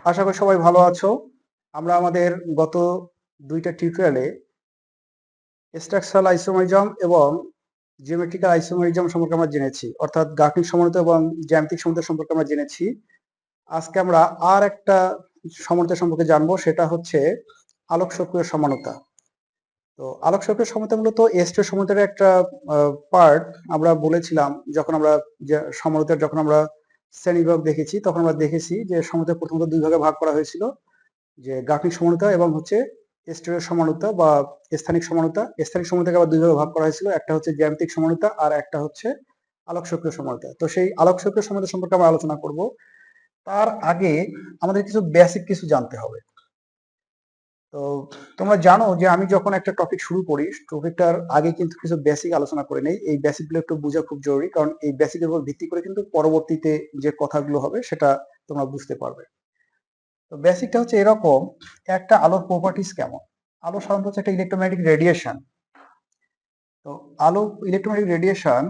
আশা করি সবাই ভালো আছো। আমরা আমাদের গত দুইটা টিউটোরিয়ালে স্ট্রাকচারাল আইসোমেরিজম এবং জিওমেট্রিক্যাল আইসোমেরিজম সম্পর্কে আমরা জেনেছি, অর্থাৎ গাঠনিক সমন্বিত এবং জ্যামিতিক সমন্বিত সম্পর্কে আমরা জেনেছি। আজকে আমরা আর একটা সমন্বিত সম্পর্কে জানবো, সেটা হচ্ছে আলোক সক্রিয় সমানতা। তো আলোক সক্রিয় সমানতা মূলত এস্টের সমন্বিতের একটা পার্ট। আমরা বলেছিলাম যখন আমরা সমন্বিতের যখন আমরা শ্রেণীবিভাগ দেখেছি, তখন আমরা দেখেছি যে সমন্বিত প্রথমত দুই ভাগে ভাগ করা হয়েছিল, যে গাঠনিক সমানতা এবং হচ্ছে স্টেরীয় সমানতা বা স্থানিক সমানতা। স্থানিক সমানতাকে আবার দুই ভাগে ভাগ করা হয়েছিল, একটা হচ্ছে জ্যামিতিক সমানতা আর একটা হচ্ছে আলোক সক্রিয় সমানতা। তো সেই আলোক সক্রিয় সমানতা সম্পর্কে আমরা আলোচনা করব। তার আগে আমাদের কিছু বেসিক কিছু জানতে হবে। তো তোমরা জানো যে আমি যখন একটা টপিক শুরু করি, টপিকটার আগে কিন্তু কিছু বেসিক আলোচনা করে নেই। এই বেসিকগুলো একটু বোঝা খুব জরুরি, কারণ এই বেসিকের উপর ভিত্তি করে কিন্তু পরবর্তীতে যে কথাগুলো হবে সেটা তোমরা বুঝতে পারবে। তো বেসিকটা হচ্ছে এরকম, একটা আলোর প্রপার্টিস কেমন। আলো সাধারণত হচ্ছে একটা ইলেকট্রোম্যাগনেটিক রেডিয়েশন। তো আলো ইলেকট্রোম্যাগনেটিক রেডিয়েশন।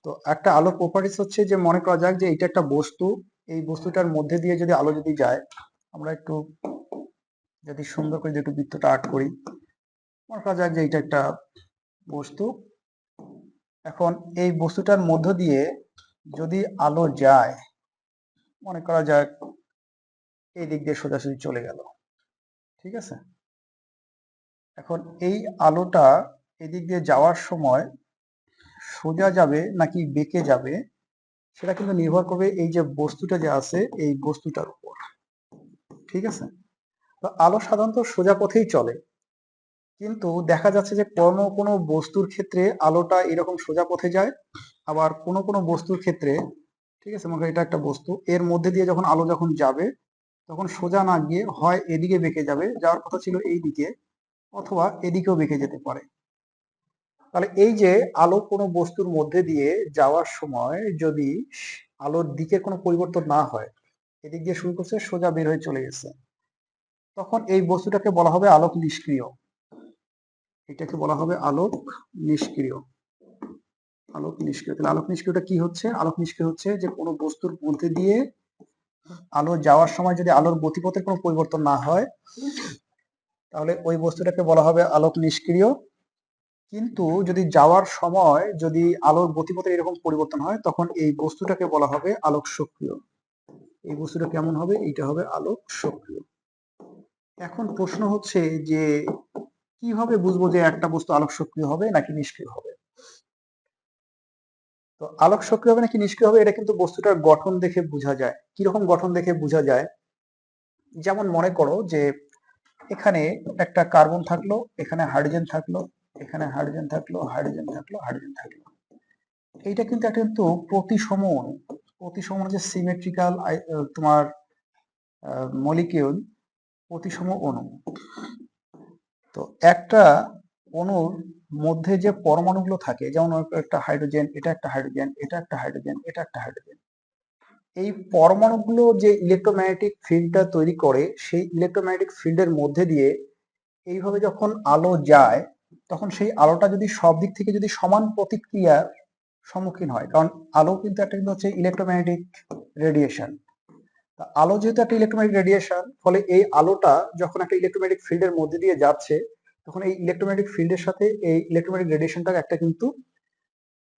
তো একটা আলোর প্রপার্টিস হচ্ছে যে, মনে করা যাক যে এটা একটা বস্তু, এই বস্তুটার মধ্যে দিয়ে যদি আলো যদি যায়, আমরা একটু যদি সুন্দর করে একটু বৃত্তটা আর্ট করি, মনে করা যাক যে এটা একটা বস্তু। এখন এই বস্তুটার মধ্য দিয়ে যদি আলো যায়, মনে করা যাক এই দিক দিয়ে সোজাসুজি চলে গেল, ঠিক আছে। এখন এই আলোটা এদিক দিয়ে যাওয়ার সময় সোজা যাবে নাকি বেঁকে যাবে, সেটা কিন্তু নির্ভর করবে এই যে বস্তুটা যে আছে এই বস্তুটার উপর, ঠিক আছে। তো আলো সাধারণত সোজা পথেই চলে, কিন্তু দেখা যাচ্ছে যে কোনো কোনো বস্তুর ক্ষেত্রে আলোটা এরকম সোজা পথে যায়, আবার কোনো কোনো বস্তুর ক্ষেত্রে, ঠিক আছে, মনে করি এটা একটা বস্তু, এর মধ্যে দিয়ে যখন আলো যখন যাবে তখন সোজা না গিয়ে হয় এদিকে বেঁকে যাবে, যাওয়ার কথা ছিল এই দিকে, অথবা এদিকেও বেঁকে যেতে পারে। তাহলে এই যে আলো কোনো বস্তুর মধ্যে দিয়ে যাওয়ার সময় যদি আলোর দিকের কোনো পরিবর্তন না হয়, এদিক দিয়ে শুরু করছে সোজা বের হয়ে চলে গেছে, তখন এই বস্তুটাকে বলা হবে আলোক নিষ্ক্রিয়। এটাকে বলা হবে আলোক নিষ্ক্রিয়। আলোক নিষ্ক্রিয়। তাহলে আলোক নিষ্ক্রিয়টা কি হচ্ছে? আলোক নিষ্ক্রিয় হচ্ছে যে কোনো বস্তুর মধ্যে দিয়ে আলো যাওয়ার সময় যদি আলোর গতিপথের কোনো পরিবর্তন না হয়, তাহলে ওই বস্তুটাকে বলা হবে আলোক নিষ্ক্রিয়। কিন্তু যদি যাওয়ার সময় যদি আলোর গতিপথের এরকম পরিবর্তন হয়, তখন এই বস্তুটাকে বলা হবে আলোক সক্রিয়। এই বস্তুটা কেমন হবে? এইটা হবে আলোক সক্রিয়। এখন প্রশ্ন হচ্ছে যে কিভাবে বুঝবো যে একটা বস্তু আলোক সক্রিয় হবে নাকি নিষ্ক্রিয় হবে। তো আলোক সক্রিয় হবে নাকি নিষ্ক্রিয় হবে, এটা কিন্তু বস্তুটার গঠন দেখে বোঝা যায়। কিরকম গঠন দেখে বোঝা যায়? যেমন মনে করো যে এখানে একটা কার্বন থাকলো, এখানে হাইড্রোজেন থাকলো, এখানে হাইড্রোজেন থাকলো, হাইড্রোজেন থাকলো, হাইড্রোজেন থাকলো। এইটা কিন্তু একটা কিন্তু প্রতিসম অণু। প্রতিসম যে সিমেট্রিক্যাল তোমার মলিকিউল, প্রতিসম অণু। তো একটা অণুর মধ্যে যে পরমাণুগুলো থাকে, যেমন একটা হাইড্রোজেন, এটা একটা হাইড্রোজেন, এটা একটা হাইড্রোজেন, এটা একটা হাইড্রোজেন, এই পরমাণুগুলো যে ইলেকট্রোম্যাগনেটিক ফিল্ডটা তৈরি করে, সেই ইলেকট্রোম্যাগনেটিক ফিল্ডের মধ্যে দিয়ে এইভাবে যখন আলো যায়, তখন সেই আলোটা যদি সব দিক থেকে যদি সমান প্রতিক্রিয়ার সম্মুখীন হয়, কারণ আলো কিন্তু একটা কিন্তু হচ্ছে ইলেকট্রোম্যাগনেটিক রেডিয়েশন। আলো যেহেতু একটা ইলেকট্রোম্যাগনেটিক রেডিয়েশন, ফলে এই আলোটা যখন একটা ইলেকট্রোম্যাগনেটিক ফিল্ডের মধ্যে দিয়ে যাচ্ছে, তখন এই ইলেকট্রোম্যাগনেটিক ফিল্ডের সাথে এই ইলেকট্রোম্যাগনেটিক রেডিয়েশনটার একটা কিন্তু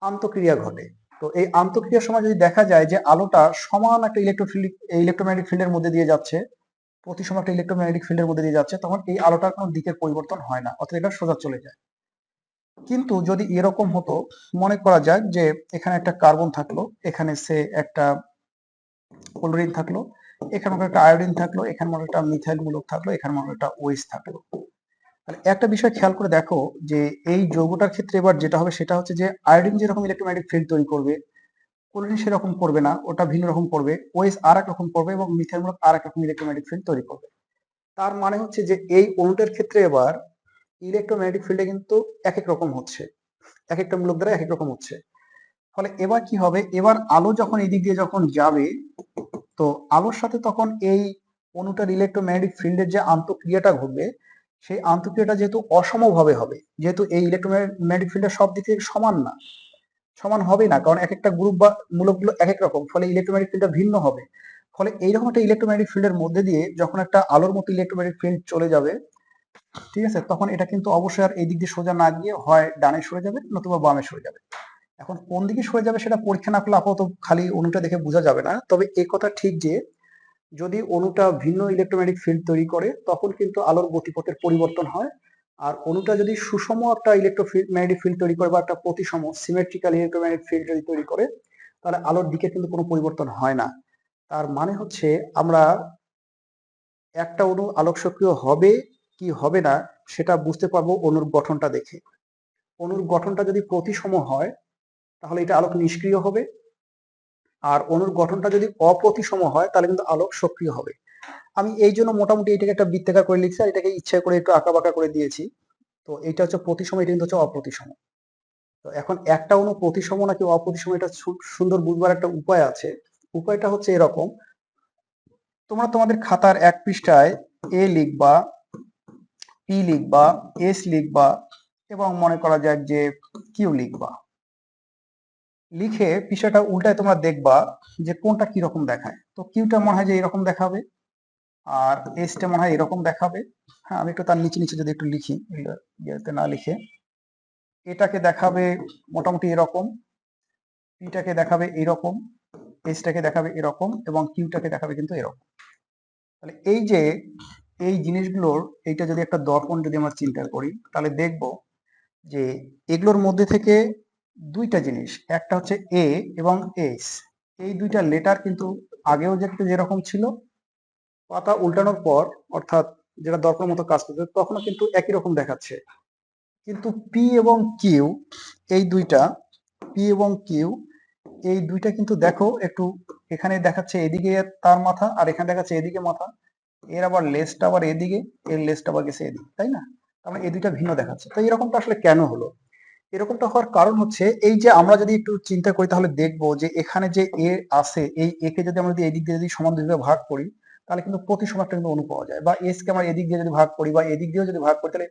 আন্তঃক্রিয়া ঘটে। তো এই আন্তঃক্রিয়ার সময় যদি দেখা যায় যে আলোটা সমান একটা ইলেকট্রোম্যাগনেটিক ফিল্ডের মধ্যে দিয়ে যাচ্ছে, প্রতিসম একটা ইলেকট্রোম্যাগনেটিক ফিল্ডের মধ্যে দিয়ে যাচ্ছে, তখন এই আলোটার কোনো দিকের পরিবর্তন হয় না, অর্থাৎ এটা সোজা চলে যায়। কিন্তু যদি এরকম হতো, মনে করা যাক যে এখানে একটা কার্বন থাকলো, এখানে সে একটা ক্লোরিন থাকলো, এখানে একটা আয়োডিন থাকলো, এখানে মনে একটা মিথাইল মূলক থাকলো, এখানে মনে একটা ওএইচ থাকলো। তাহলে একটা বিষয় খেয়াল করে দেখো যে এই যৌগটার ক্ষেত্রে এবার যেটা হবে সেটা হচ্ছে যে আয়োডিন যেরকম ইলেকট্রোম্যাগনেটিক ফিল্ড তৈরি করবে, ক্লোরিন সেরকম করবে না, ওটা ভিন্ন রকম করবে, ওএইচ আর এক রকম করবে, এবং মিথাইল মূলক আর এক রকম ইলেকট্রোম্যাগনেটিক ফিল্ড তৈরি করবে। তার মানে হচ্ছে যে এই অণুটার ক্ষেত্রে এবার ইলেকট্রোম্যাগনেটিক ফিল্ডে কিন্তু এক এক রকম হচ্ছে, এক একটা মূলক দ্বারা এক এক রকম হচ্ছে। ফলে এবার কি হবে, এবার আলো যখন এই দিক দিয়ে যখন যাবে, তো আলোর সাথে তখন এই অণুটার ইলেকট্রোম্যাগনেটিক ফিল্ডের যে আন্তঃক্রিয়াটা ঘটবে, সেই আন্তঃক্রিয়াটা যেহেতু অসমভাবে হবে, যেহেতু এই ইলেকট্রোম্যাগনেটিক ফিল্ডের সব দিক থেকে সমান না, সমান হবে না, কারণ এক একটা গ্রুপ বা মূলকগুলো এক এক রকম, ফলে ইলেকট্রোম্যাগনেটিক ফিল্ডটা ভিন্ন হবে। ফলে এইরকম একটা ইলেকট্রোম্যাগনেটিক ফিল্ডের মধ্যে দিয়ে যখন একটা আলোর মতো ইলেকট্রোম্যাগনেটিক ফিল্ড চলে যাবে, ঠিক আছে, তখন এটা কিন্তু অবশ্যই আর এই দিক দিয়ে সোজা না গিয়ে হয় ডানে সরে যাবে নতুবা বামে সরে যাবে। এখন কোন দিকে সরে যাবে সেটা পরীক্ষা না করলে আপাতত খালি অণুটা দেখে বোঝা যাবে না। তবে এই কথা ঠিক যে যদি অণুটা ভিন্ন ইলেকট্রোম্যাগনেটিক ফিল্ড তৈরি করে তখন কিন্তু আলোর গতিপথের পরিবর্তন হয়। আর অণুটা যদি সুষম একটা ইলেকট্রোম্যাগনেটিক ফিল্ড তৈরি করে বা একটা প্রতিসম সিমেট্রিক্যাল ইলেকট্রোম্যাগনেটিক ফিল্ড যদি তৈরি করে তাহলে আলোর দিকে কিন্তু কোনো পরিবর্তন হয় না। তার মানে হচ্ছে আমরা একটা অণু আলোক সক্রিয় হবে কি হবে না সেটা বুঝতে পারবো অণুর গঠনটা দেখে। অণুর গঠনটা যদি প্রতিসম হয় তাহলে এটা আলোক নিষ্ক্রিয় হবে, আর অণুর গঠনটা যদি অপ্রতিসম হয় তাহলে কিন্তু আলোক সক্রিয় হবে। আমি এই জন্য মোটামুটি এটাকে একটা বৃত্তাকার করে লিখছি আর এটাকে ইচ্ছা করে একটু আঁকা বাঁকা করে দিয়েছি। তো এটা হচ্ছে প্রতিসম, এটা কিন্তু হচ্ছে অপ্রতিসম। তো এখন একটা অণু প্রতিসম নাকি অপ্রতিসম এটা সুন্দর বুঝবার একটা উপায় আছে। উপায়টা হচ্ছে এরকম, তোমরা তোমাদের খাতার এক পৃষ্ঠায় এ লিখবা, পি লিখবা, এস লিখবা এবং মনে করা যাক যে কিউ লিখবা। লিখে পৃষ্ঠাটা উল্টায় তোমরা দেখবা যে কোনটা কিরকম দেখায়। তো কিউটা মনে হয় যে এরকম দেখাবে আর এসটা মনে হয় এরকম দেখাবে। হ্যাঁ, আমি একটু তার নিচে নিচে যদি একটু লিখি, ইয়েতে না লিখে, এটাকে দেখাবে মোটামুটি এরকম, পিটাকে দেখাবে এরকম, এসটাকে দেখাবে এরকম এবং কিউটাকে দেখাবে কিন্তু এরকম। তাহলে এই যে এই জিনিসগুলোর এইটা যদি একটা দর্পণ যদি আমরা চিন্তা করি তাহলে দেখব যে এগুলোর মধ্যে থেকে দুইটা জিনিস, একটা হচ্ছে এ এবং এস, এই দুইটা লেটার কিন্তু আগেও যেরকম ছিল পাতা উল্টানোর পর, অর্থাৎ যেটা দর্পণের মতো কাজ করছে তখনও কিন্তু একই রকম দেখাচ্ছে। কিন্তু পি এবং কিউ এই দুইটা, পি এবং কিউ এই দুইটা কিন্তু দেখো একটু, এখানে দেখাচ্ছে এদিকে তার মাথা আর এখানে দেখাচ্ছে এদিকে মাথা, এর আবার লেজটা আবার এদিকে, এর লেজটা আবার গেছে এদিকে, তাই না? তার মানে এই দুইটা ভিন্ন দেখাচ্ছে। তো এরকমটা আসলে কেন হলো? এরকমটা হওয়ার কারণ হচ্ছে এই যে আমরা যদি একটু চিন্তা করি তাহলে দেখবো যে এখানে যে এ আছে, এই এ কে যদি আমরা যদি এদিক দিয়ে যদি সমান দুই ভাগে ভাগ করি তাহলে কিন্তু প্রতিসম একটা কিন্তু অণু পাওয়া যায়, বা এস কে আমরা এদিক দিয়ে যদি ভাগ করি বা এদিক দিয়েও যদি ভাগ করি তাহলে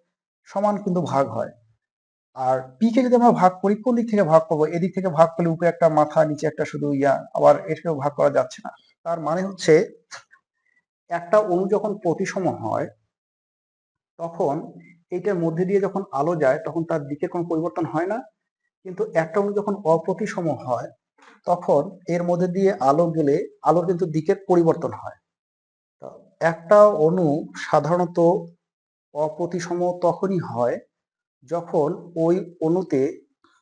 সমান কিন্তু ভাগ হয়। আর পি কে যদি আমরা ভাগ করি কোন দিক থেকে ভাগ করবো, এদিক থেকে ভাগ করলে উপরে একটা মাথা নিচে একটা শুধু ইয়া, আবার এটাকেও ভাগ করা যাচ্ছে না। তার মানে হচ্ছে একটা অণু যখন প্রতিসম হয় তখন এইটার মধ্যে দিয়ে যখন আলো যায় তখন তার দিকের কোনো পরিবর্তন হয় না। কিন্তু একটা অণু যখন অপ্রতিসম হয় তখন এর মধ্যে দিয়ে আলো গেলে আলোর কিন্তু দিকের পরিবর্তন হয়। তো একটা অণু সাধারণত অপ্রতিসম তখনই হয় যখন ওই অণুতে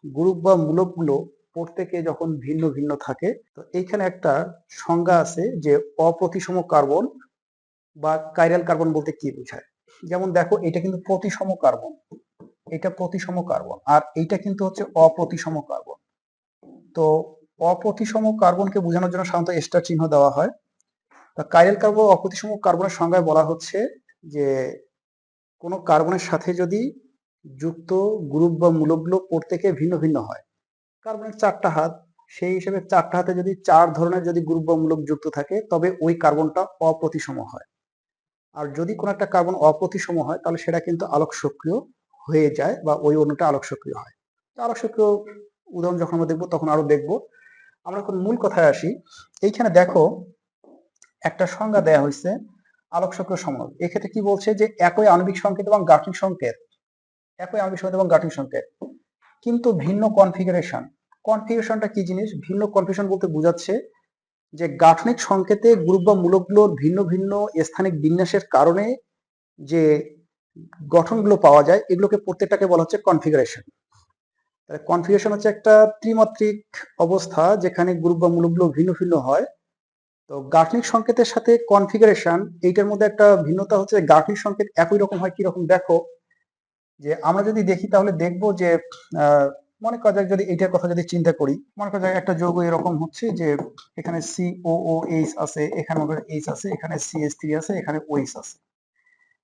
গ্রুপ বা মূলকগুলো প্রত্যেকে যখন ভিন্ন ভিন্ন থাকে। তো এইখানে একটা সংজ্ঞা আছে যে অপ্রতিসম কার্বন বা কাইরাল কার্বন বলতে কি বোঝায়। যেমন দেখো এটা কিন্তু প্রতিসম কার্বন, এটা প্রতিসম কার্বন, আর এইটা কিন্তু হচ্ছে অপ্রতিসম কার্বন। তো অপ্রতিসম কার্বনকে বোঝানোর জন্য সাধারণত স্টার চিহ্ন দেওয়া হয়। তা কাইরাল কার্বন অপ্রতিসম কার্বনের সংজ্ঞায় বলা হচ্ছে যে কোনো কার্বনের সাথে যদি যুক্ত গ্রুপ বা মূলকগুলো প্রত্যেকে ভিন্ন ভিন্ন হয়, কার্বনের চারটা হাত, সেই হিসেবে চারটা হাতে যদি চার ধরনের যদি গ্রুপ বা মূলক যুক্ত থাকে তবে ওই কার্বনটা অপ্রতিসম হয়। আর যদি কোনো একটা কার্বন অপ্রতিসম হয় তাহলে সেটা কিন্তু আলোক সক্রিয় হয়ে যায় বা ওই অণুটা আলোক সক্রিয় হয়। আলোক সক্রিয় উদাহরণ যখন আমরা দেখবো তখন আরো দেখবো। আমরা এখন মূল কথায় আসি। এইখানে দেখো একটা সংজ্ঞা দেয়া হয়েছে আলোক সক্রিয় সমনল। এক্ষেত্রে কি বলছে যে একই আণবিক সংকেত এবং গাঠনিক সংকেত, একই আণবিক সংকেত এবং গাঠনিক সংকেত কিন্তু ভিন্ন কনফিগারেশন। কনফিগারেশনটা কি জিনিস? ভিন্ন কনফিগারেশন বলতে বোঝাচ্ছে যে গাঠনিক সংকেতে গ্রুপ বা মূলকগুলোর ভিন্ন ভিন্ন স্থানিক বিন্যাসের কারণে যে গঠনগুলো পাওয়া যায় এগুলোকে প্রত্যেকটাকে বলা হচ্ছে কনফিগারেশন। কনফিগারেশন হচ্ছে একটা ত্রিমাত্রিক অবস্থা যেখানে গ্রুপ বা মূলকগুলো ভিন্ন ভিন্ন হয়। তো গাঠনিক সংকেতের সাথে কনফিগারেশন এইটার মধ্যে একটা ভিন্নতা হচ্ছে গাঠনিক সংকেত একই রকম হয় কিরকম দেখো, যে আমরা যদি দেখি তাহলে দেখবো যে মনে করা যাক যদি এইটার কথা যদি চিন্তা করি, মনে করা যাক একটা যৌগ এরকম হচ্ছে যে এখানে COOH আছে, এখানে H আছে, এখানে CH3 আছে, এখানে OH আছে।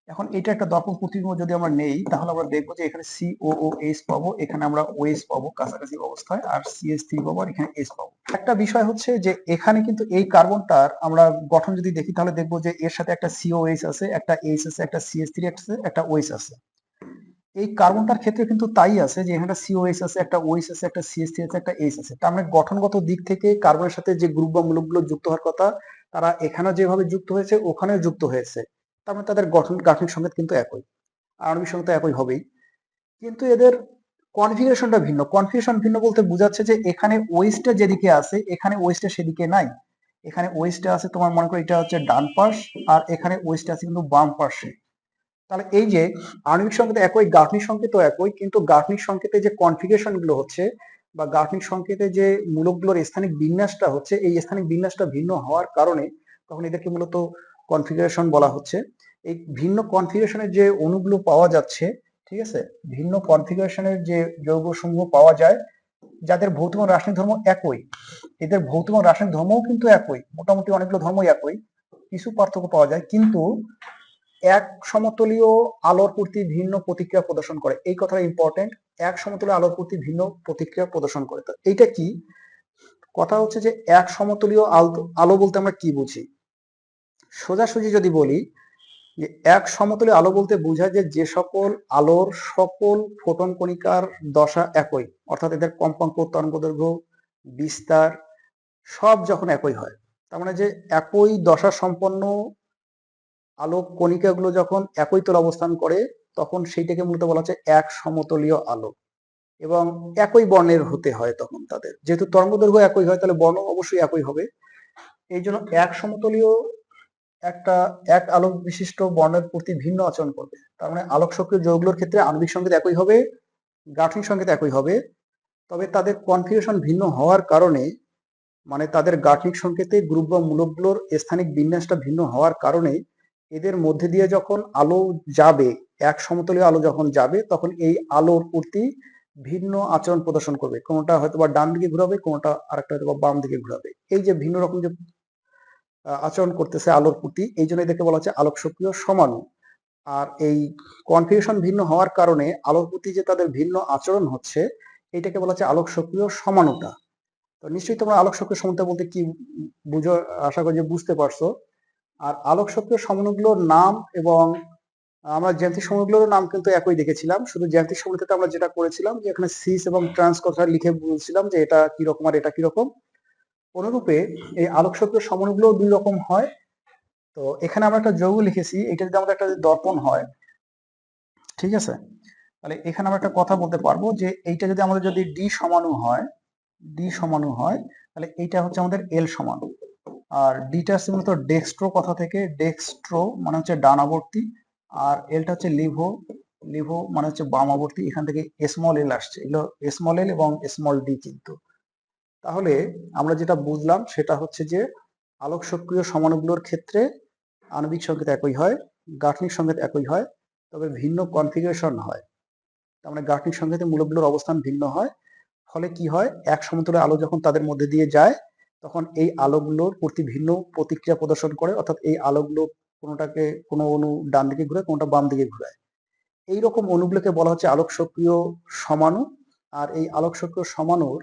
এখন এটা একটা দর্পণ প্রতিবিম্ব যদি আমরা নেই তাহলে আমরা দেখবো যে এখানে COOH পাবো, এখানে আমরা OH পাবো কাছাকাছি অবস্থায়, আর CH3 পাবো আর এখানে H পাবো। একটা বিষয় হচ্ছে যে এখানে কিন্তু এই কার্বনটার আমরা গঠন যদি দেখি তাহলে দেখবো যে এর সাথে একটা COH আছে, একটা H আছে, একটা CH3 আছে, একটা OH আছে। এই কার্বনটার ক্ষেত্রে কিন্তু তাই আছে যে এখানে COH আছে, একটা OH আছে, একটা CH3 আছে, একটা H আছে। তার মানে গঠনগত দিক থেকে কার্বনের সাথে যে গ্রুপ বা মূলকগুলো যুক্ত হওয়ার কথা তারা এখানে যেভাবে যুক্ত হয়েছে ওখানেও যুক্ত হয়েছে, তার মানে তাদের গাঠনিক সংকেত কিন্তু একই, আণবিক সংকেত একই হবেই, কিন্তু এদের কনফিগারেশনটা ভিন্ন। কনফিগারেশন ভিন্ন বলতে বোঝাচ্ছে যে এখানে ওয়েস্টটা যেদিকে আছে এখানে ওয়েস্টটা সেদিকে নাই, এখানে ওয়েস্টটা আছে তোমার মনে করো এটা হচ্ছে ডান পাশ, আর এখানে ওয়েস্ট আছে কিন্তু বাম পাশে। তাহলে এই যে আণবিক সংকেত একই, গাঠনিক সংকেতও একই, কিন্তু গাঠনিক সংকেতে যে কনফিগারেশন গুলো হচ্ছে বা গাঠনিক সংকেতে যে মূলকগুলোর স্থানিক বিন্যাসটা হচ্ছে, এই স্থানিক বিন্যাসটা ভিন্ন হওয়ার কারণে তখন এদেরকে মূলত কনফিগারেশন বলা হচ্ছে। এই ভিন্ন কনফিগারেশনের যে অণুগুলো পাওয়া যাচ্ছে, ঠিক আছে, ভিন্ন কনফিগারেশনের যে যৌগসমূহ পাওয়া যায় যাদের ভৌত এবং রাসায়নিক ধর্ম একই, এদের ভৌত এবং রাসায়নিক ধর্মও কিন্তু একই, মোটামুটি অনেকগুলো ধর্মই একই, কিছু পার্থক্য পাওয়া যায়, কিন্তু এক সমতলীয় আলোর প্রতি ভিন্ন প্রতিক্রিয়া প্রদর্শন করে। এই কথাটা ইম্পর্টেন্ট, এক সমতলীয় আলোর প্রতি ভিন্ন প্রতিক্রিয়া প্রদর্শন করে। তো এইটা কি কথা হচ্ছে যে এক সমতলীয় আলো বলতে আমরা কি বুঝি? সোজাসুজি যদি বলি যে এক সমতলীয় আলো বলতে বোঝায় যে যে সকল আলোর সকল ফোটন কণিকার দশা একই, অর্থাৎ এদের কম্পাঙ্ক, তরঙ্গদৈর্ঘ্য, বিস্তার সব যখন একই হয়, তার মানে যে একই দশা সম্পন্ন আলোক কণিকাগুলো যখন একই তলে অবস্থান করে তখন সেইটাকে মূলত বলা হচ্ছে এক সমতলীয় আলো, এবং একই বর্ণের হতে হয় তখন তাদের, যেহেতু তরঙ্গদৈর্ঘ্য একই হয় তাহলে বর্ণ অবশ্যই একই হবে। এই জন্য এক সমতলীয় একটা এক আলোক বিশিষ্ট বর্ণের প্রতি ভিন্ন আচরণ করবে। তার মানে আলোক সক্রিয় যৌগগুলোর ক্ষেত্রে আণবিক সংকেত একই হবে, গাঠনিক সংকেত একই হবে, তবে তাদের কনফিগারেশন ভিন্ন হওয়ার কারণে, মানে তাদের গাঠনিক সংকেতে গ্রুপ বা মূলকগুলোর স্থানিক বিন্যাসটা ভিন্ন হওয়ার কারণে এদের মধ্যে দিয়ে যখন আলো যাবে, এক সমতলীয় আলো যখন যাবে তখন এই আলোর প্রতি ভিন্ন আচরণ প্রদর্শন করবে, কোনোটা হয়তো বা ডান দিকে ঘুরাবে, কোনোটা আরেকটা হয়তো বা বাম দিকে ঘুরাবে। এই যে ভিন্ন রকম যে আচরণ করতেছে আলোর প্রতি, এই জন্য এদেরকে বলা হচ্ছে আলোক সক্রিয় সমাণু। আর এই কনফিগারেশন ভিন্ন হওয়ার কারণে আলোর প্রতি যে তাদের ভিন্ন আচরণ হচ্ছে, এইটাকে বলা হচ্ছে আলোক সক্রিয় সমানুতা। তো নিশ্চয়ই তোমরা আলোক সক্রিয় সমানুতা বলতে কি বুঝো, আশা করি যে বুঝতে পারছো। আর আলোক সক্রিয় সমাণুগুলোর নাম এবং আমরা জ্যামিতিক সমীকরণগুলোর নাম কিন্তু একই দেখেছিলাম, শুধু জ্যামিতিক সমীকরণে আমরা যেটা করেছিলাম যে এখানে সিস এবং ট্রান্স কথা লিখে বলছিলাম যে এটা কি রকম আর এটা কি রকম। অনুরূপে এই আলোক সক্রিয় সমাণুগুলো দুই রকম হয়। তো এখানে আমরা একটা যৌগ লিখেছি, এটা যদি আমাদের একটা দর্পণ হয়, ঠিক আছে, তাহলে এখানে আমরা একটা কথা বলতে পারবো যে এইটা যদি আমাদের যদি ডি সমাণু হয়, ডি সমাণু হয়, তাহলে এইটা হচ্ছে আমাদের এল সমাণু। আর ডিটা হচ্ছে মূলত ডেক্সট্রো কথা থেকে, ডেক্সট্রো মানে হচ্ছে ডানাবর্তী, আর এলটা হচ্ছে লিভো, লিভো মানে হচ্ছে বামাবর্তী, এখান থেকে স্মল এল আসছে, এগুলো স্মল এল এবং স্মল ডি। কিন্তু তাহলে আমরা যেটা বুঝলাম সেটা হচ্ছে যে আলোক সক্রিয় সমাণুগুলোর ক্ষেত্রে আণবিক সংকেত একই হয়, গাঠনিক সংকেত একই হয়, তবে ভিন্ন কনফিগারেশন হয়। তার মানে গাঠনিক সংকেতে মূলকগুলোর অবস্থান ভিন্ন হয়, ফলে কি হয়, এক সমতলে আলো যখন তাদের মধ্যে দিয়ে যায় তখন এই আলোগুলোর প্রতি ভিন্ন প্রতিক্রিয়া প্রদর্শন করে, অর্থাৎ এই আলোগুলো কোনোটাকে কোনো অণু ডান দিকে ঘুরায়, কোনোটা বাম দিকে ঘুরায়। এইরকম অণুগুলোকে বলা হচ্ছে আলোক সক্রিয় সমাণু। আর এই আলোক সক্রিয় সমাণুর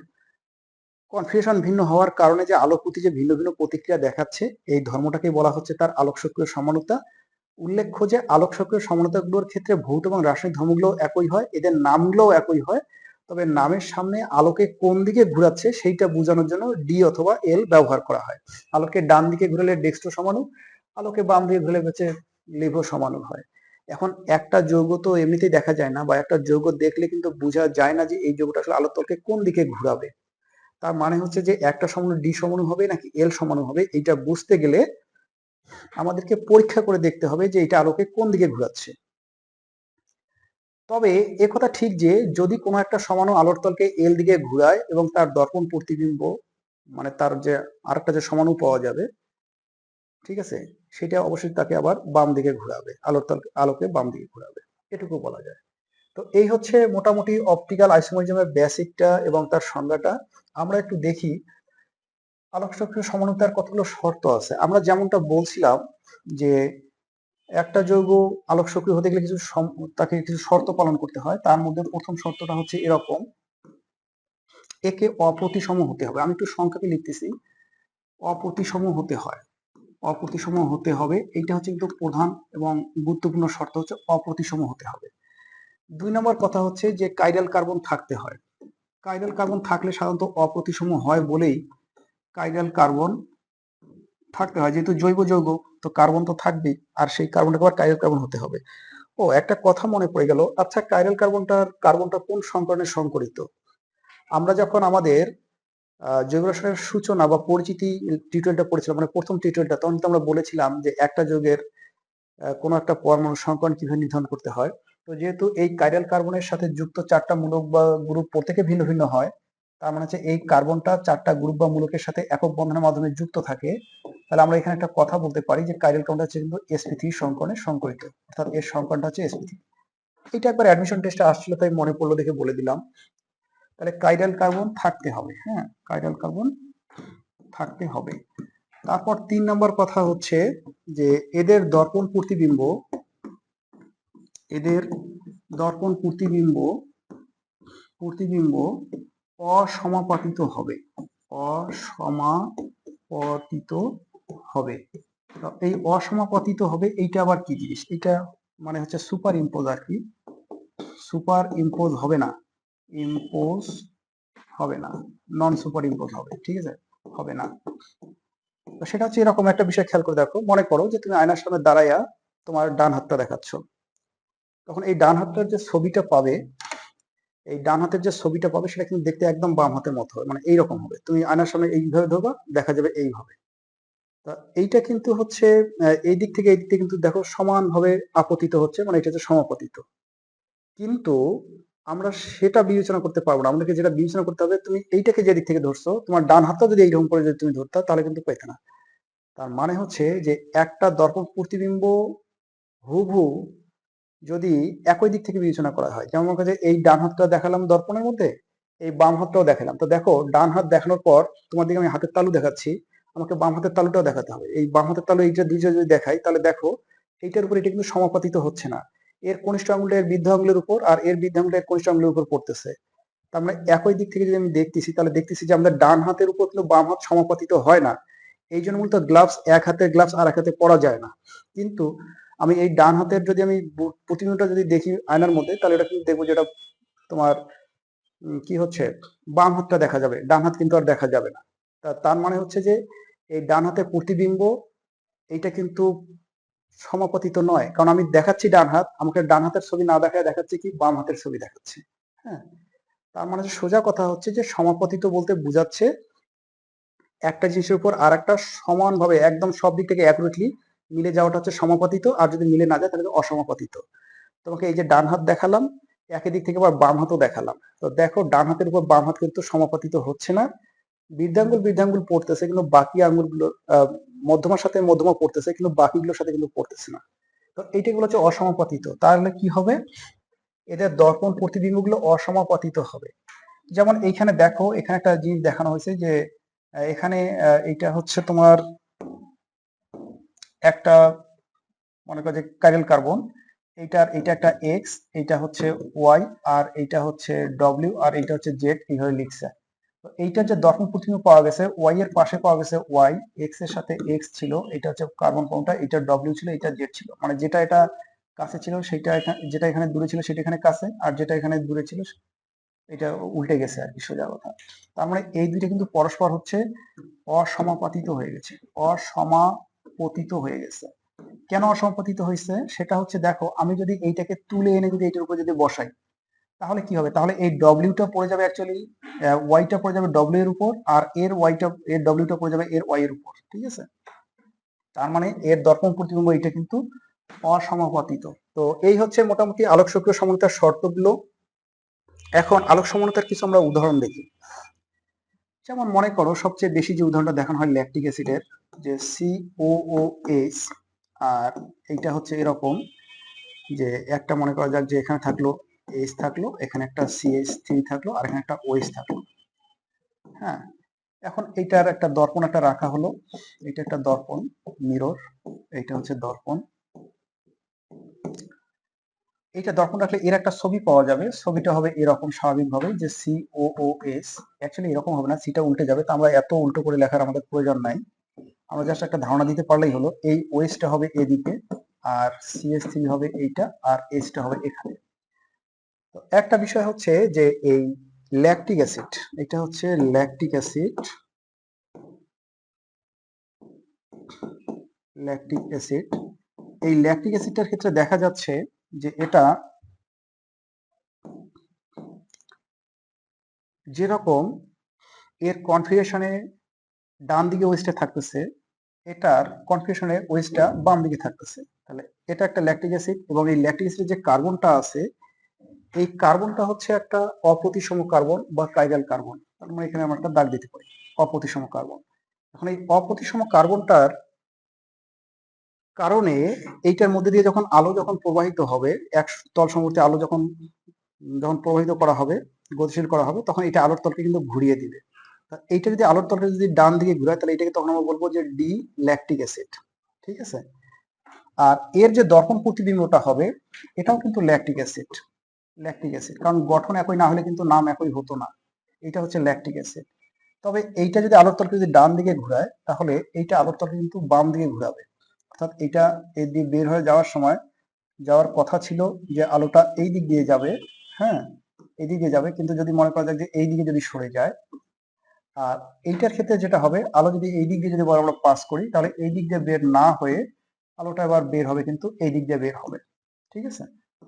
কনফিগারেশন ভিন্ন হওয়ার কারণে যে আলোক প্রতি যে ভিন্ন ভিন্ন প্রতিক্রিয়া দেখাচ্ছে, এই ধর্মটাকে বলা হচ্ছে তার আলোক সক্রিয় সমানুতা। উল্লেখ্য যে আলোক সক্রিয় সমানুতাগুলোর ক্ষেত্রে ভৌত এবং রাসায়নিক ধর্মগুলো একই হয়, এদের নামগুলোও একই হয়, তবে নামের সামনে আলোকে কোন দিকে ঘুরাচ্ছে সেইটা বোঝানোর জন্য ডি অথবা এল ব্যবহার করা হয়। আলোকে ডান দিকে ঘুরালে ডেক্সট্রো সমাণু, আলোকে বাম দিকে ঘুরলে হচ্ছে লিভো সমাণু হয়। এখন একটা যৌগ তো এমনিতেই দেখা যায় না, বা একটা যৌগ দেখলে কিন্তু বোঝা যায় না যে এই যৌগটা আসলে আলোর তলকে কোন দিকে ঘুরাবে। তার মানে হচ্ছে যে একটা সমাণু ডি সমাণু হবে নাকি এল সমাণু হবে, এইটা বুঝতে গেলে আমাদেরকে পরীক্ষা করে দেখতে হবে যে এটা আলোকে কোন দিকে ঘোরাচ্ছে। তবে একথা ঠিক যে যদি কোনো একটা সমাণু আলোর তলকে এল দিকে ঘুরায় এবং তার দর্পণ প্রতিবিম্ব, মানে তার যে আরেকটা যে সমাণু পাওয়া যাবে, ঠিক আছে, সেটা অবশ্যই তাকে আবার বাম দিকে ঘুরাবে, আলোর তলকে আলোকে বাম দিকে ঘুরাবে, এটুকু বলা যায়। তো এই হচ্ছে মোটামুটি অপটিক্যাল আইসোমারিজমের বেসিকটা এবং তার সংজ্ঞাটা। আমরা একটু দেখি আলোক সক্রিয় সমানুতার কতগুলো শর্ত আছে। আমরা যেমনটা বলছিলাম যে একটা যৌগ আলোক সক্রিয় হতে গেলে তাকে কিছু শর্ত পালন করতে হয়। তার মধ্যে প্রথম শর্তটা হচ্ছে এরকম, একে অপ্রতিসম হতে হবে। আমি একটু সংক্ষেপে লিখতেছি, অপ্রতিসম হতে হয়, অপ্রতিসম হতে হবে, এইটা হচ্ছে কিন্তু প্রধান এবং গুরুত্বপূর্ণ শর্ত, হচ্ছে অপ্রতিসম হতে হবে। 2 নম্বর কথা হচ্ছে যে কাইরাল কার্বন থাকতে হয়। কাইরাল কার্বন থাকলে সাধারণত অপ্রতিসম হয় বলেই কাইরাল কার্বন থাকতে হয়, যেহেতু জৈব যৌগ, তো কার্বন তো থাকবেই, আর সেই কার্বনটাকে আবার কাইরাল কার্বন হতে হবে। ও একটা কথা মনে পড়ে গেল, আচ্ছা কাইরাল কার্বনটা কোন সংকরণে সংকরিত? আমরা যখন আমাদের জৈব রসায়নের সূচনা বা পরিচিতি টিউটোরিয়ালটা পড়েছিলাম, মানে প্রথম টিউটোরিয়ালটা, তখন কিন্তু আমরা বলেছিলাম যে একটা যৌগের কোনো একটা পরমাণু সংকরণ কিভাবে নির্ধারণ করতে হয়। তো যেহেতু এই কাইরাল কার্বনের সাথে যুক্ত 4টা মূলক বা গ্রুপ প্রত্যেকে ভিন্ন ভিন্ন হয়, তার মানে হচ্ছে এই কার্বনটা 4টা গ্রুপ বা মূলকের সাথে একক বন্ধনের মাধ্যমে যুক্ত থাকে, তাহলে আমরা এখানে একটা কথা বলতে পারি যে কাইরাল কার্বনটা হচ্ছে কিন্তু sp3 সংকরণে সংকরিত, অর্থাৎ এর সংকরণটা হচ্ছে sp3। এটা একবার অ্যাডমিশন টেস্টে আসছিল, তাই মনে পড়লো দেখে বলে দিলাম। তাহলে কাইরাল কার্বন থাকতে হবে, হ্যাঁ কাইরাল কার্বন থাকতে হবে। তারপর 3 নম্বর কথা হচ্ছে যে এদের দর্পণ প্রতিবিম্ব অসমাপতিত হবে, অসমাপতিত হবে। তো এই অসমাপতিত হবে, এইটা আবার কি জিনিস? এটা মানে হচ্ছে সুপার ইম্পোজ আর কি, সুপার ইম্পোজ হবে না, ইম্পোজ হবে না, নন সুপার ইম্পোজ হবে, ঠিক আছে, হবে না। তো সেটা হচ্ছে এরকম একটা বিষয়, খেয়াল করে দেখো, মনে করো যে তুমি আয়নার সামনে দাঁড়াইয়া তোমার ডান হাতটা দেখাচ্ছ, তখন এই ডান হাতটার যে ছবিটা পাবে, এই ডান হাতের যে ছবিটা পাবে সেটা কিন্তু দেখতে একদম বাম হাতের মতো হবে, মানে এইরকম হবে। তুমি আয়নার সামনে এইভাবে ধরবা, দেখা যাবে এইভাবে। তা এইটা কিন্তু হচ্ছে এই দিক থেকে কিন্তু দেখো সমানভাবে আপতিত হচ্ছে, মানে এটা হচ্ছে সমাপতিত। কিন্তু আমরা সেটা বিবেচনা করতে পারবো না, আমাদেরকে যেটা বিবেচনা করতে হবে, তুমি এইটাকে যে দিক থেকে ধরছো, তোমার ডান হাতটা যদি এইরকম করে যদি তুমি ধরতা, তাহলে কিন্তু পেতে না। তার মানে হচ্ছে যে একটা দর্পণ প্রতিবিম্ব হুবহু যদি একই দিক থেকে বিবেচনা করা হয়, যেমন আমার কাছে এই ডান হাতটা দেখালাম দর্পণের মধ্যে, এই বাম হাতটাও দেখালাম, তো দেখো ডান হাত দেখানোর পর তোমার দিকে আমি হাতের তালু দেখাচ্ছি, আমাকে বাম হাতের তালুটাও দেখাতে হবে। এই বাম হাতের তালু এইটা দুইটা যদি দেখাই, তাহলে দেখো এইটার উপর এটা কিন্তু সমাপতিত হচ্ছে না, এর কনিষ্ঠ আঙুলটা এর বৃদ্ধ আঙুলের উপর, আর এর বৃদ্ধ আঙুলটা এর কনিষ্ঠ আঙুলের উপর পড়তেছে। তার মানে একই দিক থেকে যদি আমি দেখতেছি, তাহলে দেখতেছি যে আমাদের ডান হাতের উপর কিন্তু বাম হাত সমাপতিত হয় না। এই জন্য মূলত গ্লাভস, এক হাতের গ্লাভস আর এক হাতে পরা যায় না। কিন্তু আমি এই ডান হাতের যদি আমি প্রতিবিম্বটা যদি দেখি আয়নার মধ্যে, তাহলে এটা কিন্তু দেখবো যেটা তোমার কি হচ্ছে, বাম হাতটা দেখা যাবে, ডান হাত কিন্তু আর দেখা যাবে না। তার মানে হচ্ছে যে এই ডান হাতের প্রতিবিম্ব এইটা কিন্তু সমাপতিত নয়, কারণ আমি দেখাচ্ছি ডান হাত, আমাকে ডান হাতের ছবি না দেখায় দেখাচ্ছে কি বাম হাতের ছবি দেখাচ্ছে। হ্যাঁ, তার মানে সোজা কথা হচ্ছে যে সমাপতিত বলতে বোঝাচ্ছে একটা জিনিসের উপর আর একটা সমানভাবে একদম সব দিক থেকে অ্যাকুরেটলি মিলে যাওয়াটা হচ্ছে সমাপতিত, আর যদি মিলে না যায় তাহলে অসমাপতিত। তোমাকে এই যে ডান হাত দেখালাম, একই দিক থেকে আবার বাম হাতও দেখালাম, তো দেখো ডান হাতের উপর বাম হাত কিন্তু সমাপতিত হচ্ছে না, বৃদ্ধাঙ্গুল পড়তেছে, কিন্তু বাকি আঙ্গুলগুলো মধ্যমার সাথে মধ্যমা পড়তেছে, কিন্তু বাকিগুলোর সাথে কিন্তু পড়তেছে না। তো এইটাগুলো হচ্ছে অসমাপতিত। তাহলে কি হবে, এদের দর্পণ প্রতিবিম্বগুলো অসমাপতিত হবে। যেমন এইখানে দেখো, এখানে একটা জিনিস দেখানো হয়েছে যে এখানে এইটা হচ্ছে তোমার একটা, মনে করো যে কাইরাল কার্বন, এটা একটা এক্স, এটা হচ্ছে ওয়াই, আর এইটা হচ্ছে ডব্লিউ, আর এইটা হচ্ছে জেড, এইভাবে লিখছে। তো এইটা যে দর্পণ প্রতিবিম্ব পাওয়া গেছে, ওয়াই এর পাশে পাওয়া গেছে ওয়াই, এক্স এর সাথে এক্স ছিল, এটা হচ্ছে কার্বন কোনটা, এটা ডব্লিউ ছিল, এটা জেড ছিল, মানে যেটা এটা কাছে ছিল সেটা এখানে, যেটা এখানে দূরে ছিল সেটা এখানে কাছে, আর যেটা এখানে দূরে ছিল এটা উল্টে গেছে আর কি, সোজা কথা। তার মানে এই দুইটা কিন্তু পরস্পর হচ্ছে অসমাপতিত হয়ে গেছে, অসমাপতিত হয়ে গেছে। কেন অসমাপতিত হয়েছে সেটা হচ্ছে, দেখো আমি যদি এইটাকে তুলে এনে যদি এইটার উপর যদি বসাই, তাহলে কি হবে, তাহলে এই ডব্লিউটা পড়ে যাবে অ্যাকচুয়ালি, ওয়াইটা পড়ে যাবে ডব্লিউ এর উপর, আর এর ডব্লিউটা পড়ে যাবে এর ওয়াই এর উপর, ঠিক আছে। তার মানে এর দর্পণ প্রতিবিম্ব এটা কিন্তু অসমাপতিত। তো এই হচ্ছে মোটামুটি আলোক সক্রিয় সমন্বিতার শর্তগুলো। এখন আলোক সমন্বিতার কিছু আমরা উদাহরণ দেখি। যেমন মনে করো সবচেয়ে বেশি যে উদাহরণটা দেখানো হয় ল্যাকটিক অ্যাসিডের, যে COOH, আর এইটা হচ্ছে এরকম যে একটা, মনে করা যাক যে এখানে থাকলো এইচ থাকলো, এখানে একটা CH3 থাকলো, আর এখানে একটা OH থাকলো। হ্যাঁ, এখন এইটার একটা দর্পণ একটা রাখা হলো, এটা একটা দর্পণ মিরর, এইটা হচ্ছে দর্পণ। এইটা দর্পণ রাখলে এর একটা ছবি পাওয়া যাবে, ছবিটা হবে এরকম স্বাভাবিকভাবে যে COOH, অ্যাকচুয়ালি এরকম হবে না, সিটা উল্টে যাবে, তো আমরা এত উল্টো করে লেখার আমাদের প্রয়োজন নাই, আমরা জাস্ট একটা ধারণা দিতে পারলেই হলো। এই ওএসটা হবে এদিকে, আর CH3 হবে এইটা, আর এইচটা হবে এখানে। তো একটা বিষয় হচ্ছে যে এই ল্যাকটিক অ্যাসিড, এটা হচ্ছে ল্যাকটিক অ্যাসিড, ল্যাকটিক অ্যাসিড। এই ল্যাকটিক অ্যাসিডটার ক্ষেত্রে দেখা যাচ্ছে যে এটা যেরকম এর কনফিগারেশনে ডান দিকে ওয়েস্টে থাকতেছে, এটার কনফিগারেশনে ওয়েস্টটা বাম দিকে থাকতেছে। তাহলে এটা একটা ল্যাকটিক অ্যাসিড, এবং এই ল্যাকটিক অ্যাসিডের যে কার্বনটা আছে, এই কার্বনটা হচ্ছে একটা অপ্রতিসম কার্বন বা কাইরাল কার্বন। তার মানে এখানে আমরা একটা দাগ দিতে পারি, অপ্রতিসম কার্বন। এখন এই অপ্রতিসম কার্বনটার কারণে এইটার মধ্যে দিয়ে যখন আলো যখন প্রবাহিত হবে, এক তল সমবর্তী আলো যখন যখন প্রবাহিত করা হবে, গতিশীল করা হবে, তখন এটা আলোর তলকে কিন্তু ঘুরিয়ে দিবে। এইটা যদি আলোর তলকে যদি ডান দিকে ঘুরায়, তাহলে এটাকে তখন আমরা বলবো যে ডি ল্যাকটিক অ্যাসিড। ঠিক আছে। আর এর যে দর্পণ প্রতিবিম্বটা হবে, এটাও কিন্তু ল্যাকটিক অ্যাসিড। ল্যাকটিক অ্যাসিড, কারণ গঠন একই না হলে কিন্তু নাম একই হতো না। এটা হচ্ছে ল্যাকটিক অ্যাসিড। তবে এইটা যদি আলোর তলকে যদি ডান দিকে ঘুরায়, তাহলে এইটা আলোর তলকে কিন্তু বাম দিকে ঘুরাবে। অর্থাৎ এটা এই দিয়ে বের হয়ে যাওয়ার সময় যাওয়ার কথা ছিল যে আলোটা এই দিক দিয়ে যাবে, হ্যাঁ, এই দিকে যাবে, কিন্তু যদি মনে করা যায় যে এই দিকে যদি সরে যায়, আর এইটার ক্ষেত্রে যেটা হবে, আলো যদি এই দিক দিয়ে যদি আমরা পাস করি, তাহলে এই দিক দিয়ে বের না হয়ে আলোটা এবার বের হবে কিন্তু এই দিক দিয়ে বের হবে। ঠিক আছে,